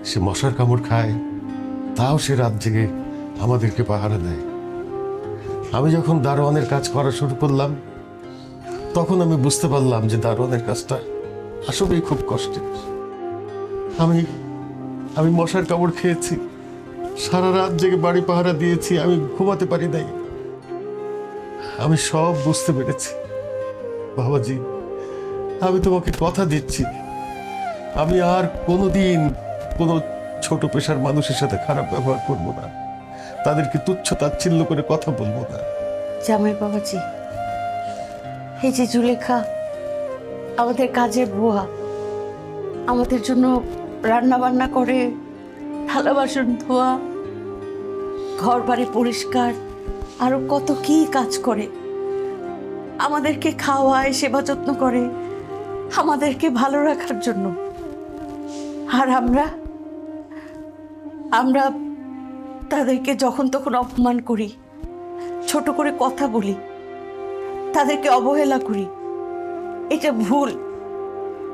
Speaker 5: সে মশার কামড় খায়, তাও সে রাত জেগে আমাদেরকে পাহারা দেয়। আমি যখন দারোয়ানের কাজ করা শুরু করলাম, তখন আমি বুঝতে পারলাম যে দারোয়ানের কাজটা আসলেই খুব কষ্টের। আমি মশার কামড় খেয়েছি, সারা রাত জেগে বাড়ি পাহারা দিয়েছি, আমি ঘুমাতে পারি নাই। আমি সব বুঝতে পেরেছি। বাবাজি, আমি তোমাকে কথা দিচ্ছি, আমি আর কোনোদিন কোনো ছোট পেশার মানুষের সাথে খারাপ ব্যবহার করব না, তাদেরকে তুচ্ছ তাচ্ছিল্য করে কথা বলবো না।
Speaker 7: জামাই বাবাজি, এই যে জুলেখা আমাদের কাজের বুয়া, আমাদের জন্য রান্না বান্না করে, থালা বাসন ধোয়া, ঘর বাড়ি পরিষ্কার, আরো কত কি কাজ করে, আমাদেরকে খাওয়ায়, সেবা যত্ন করে, আমাদেরকে ভালো রাখার জন্য। আর আমরা তাদেরকে যখন তখন অপমান করি, ছোট করে কথা বলি, তাদেরকে অবহেলা করি। এটা ভুল,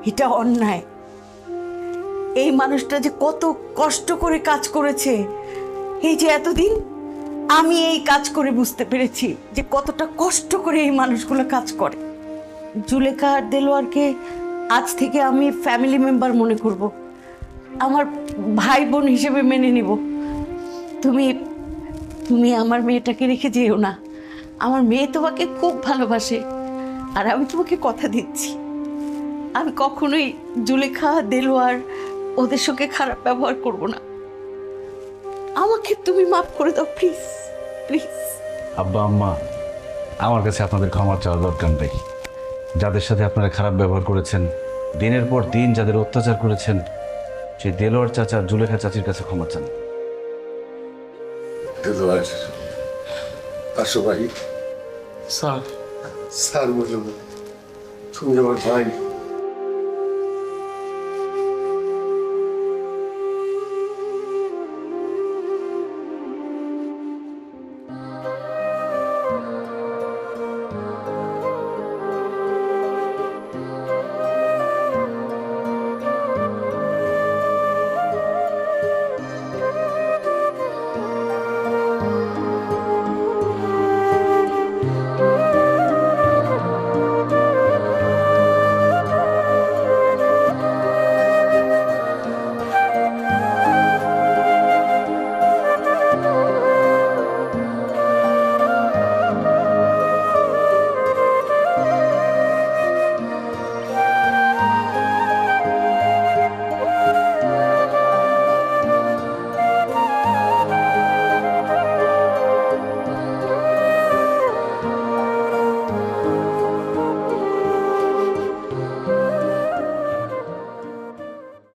Speaker 7: এটা অন্যায়। এই মানুষটা যে কত কষ্ট করে কাজ করেছে, এই যে এতদিন আমি এই কাজ করে বুঝতে পেরেছি যে কতটা কষ্ট করে এই মানুষগুলো কাজ করে। জুলেখা আর দেলোয়ারকে আজ থেকে আমি ফ্যামিলি মেম্বার মনে করব, আমার ভাই বোন হিসেবে মেনে নিব। তুমি আমার মেয়েটাকে রেখে যেও না। আমার মেয়ে তোমাকে খুব ভালোবাসে, আর আমি তোমাকে কথা দিচ্ছি, আমি কখনোই জুলেখা, দেলোয়ার ওদের সঙ্গে খারাপ ব্যবহার করব না। আমাকে তুমি মাফ করে দাও প্লিজ প্লিজ।
Speaker 6: আব্বা আম্মা, আমার কাছে আপনাদের ক্ষমা চাওয়ার দরকার নেই। যাদের সাথে আপনারা খারাপ ব্যবহার করেছেন, দিনের পর দিন যাদের অত্যাচার করেছেন, সেই দেলোয়ার চাচা জুলেখা চাচির কাছে ক্ষমা চান।
Speaker 5: আসো ভাই। স্যার বলল তুমি আমার ভাই।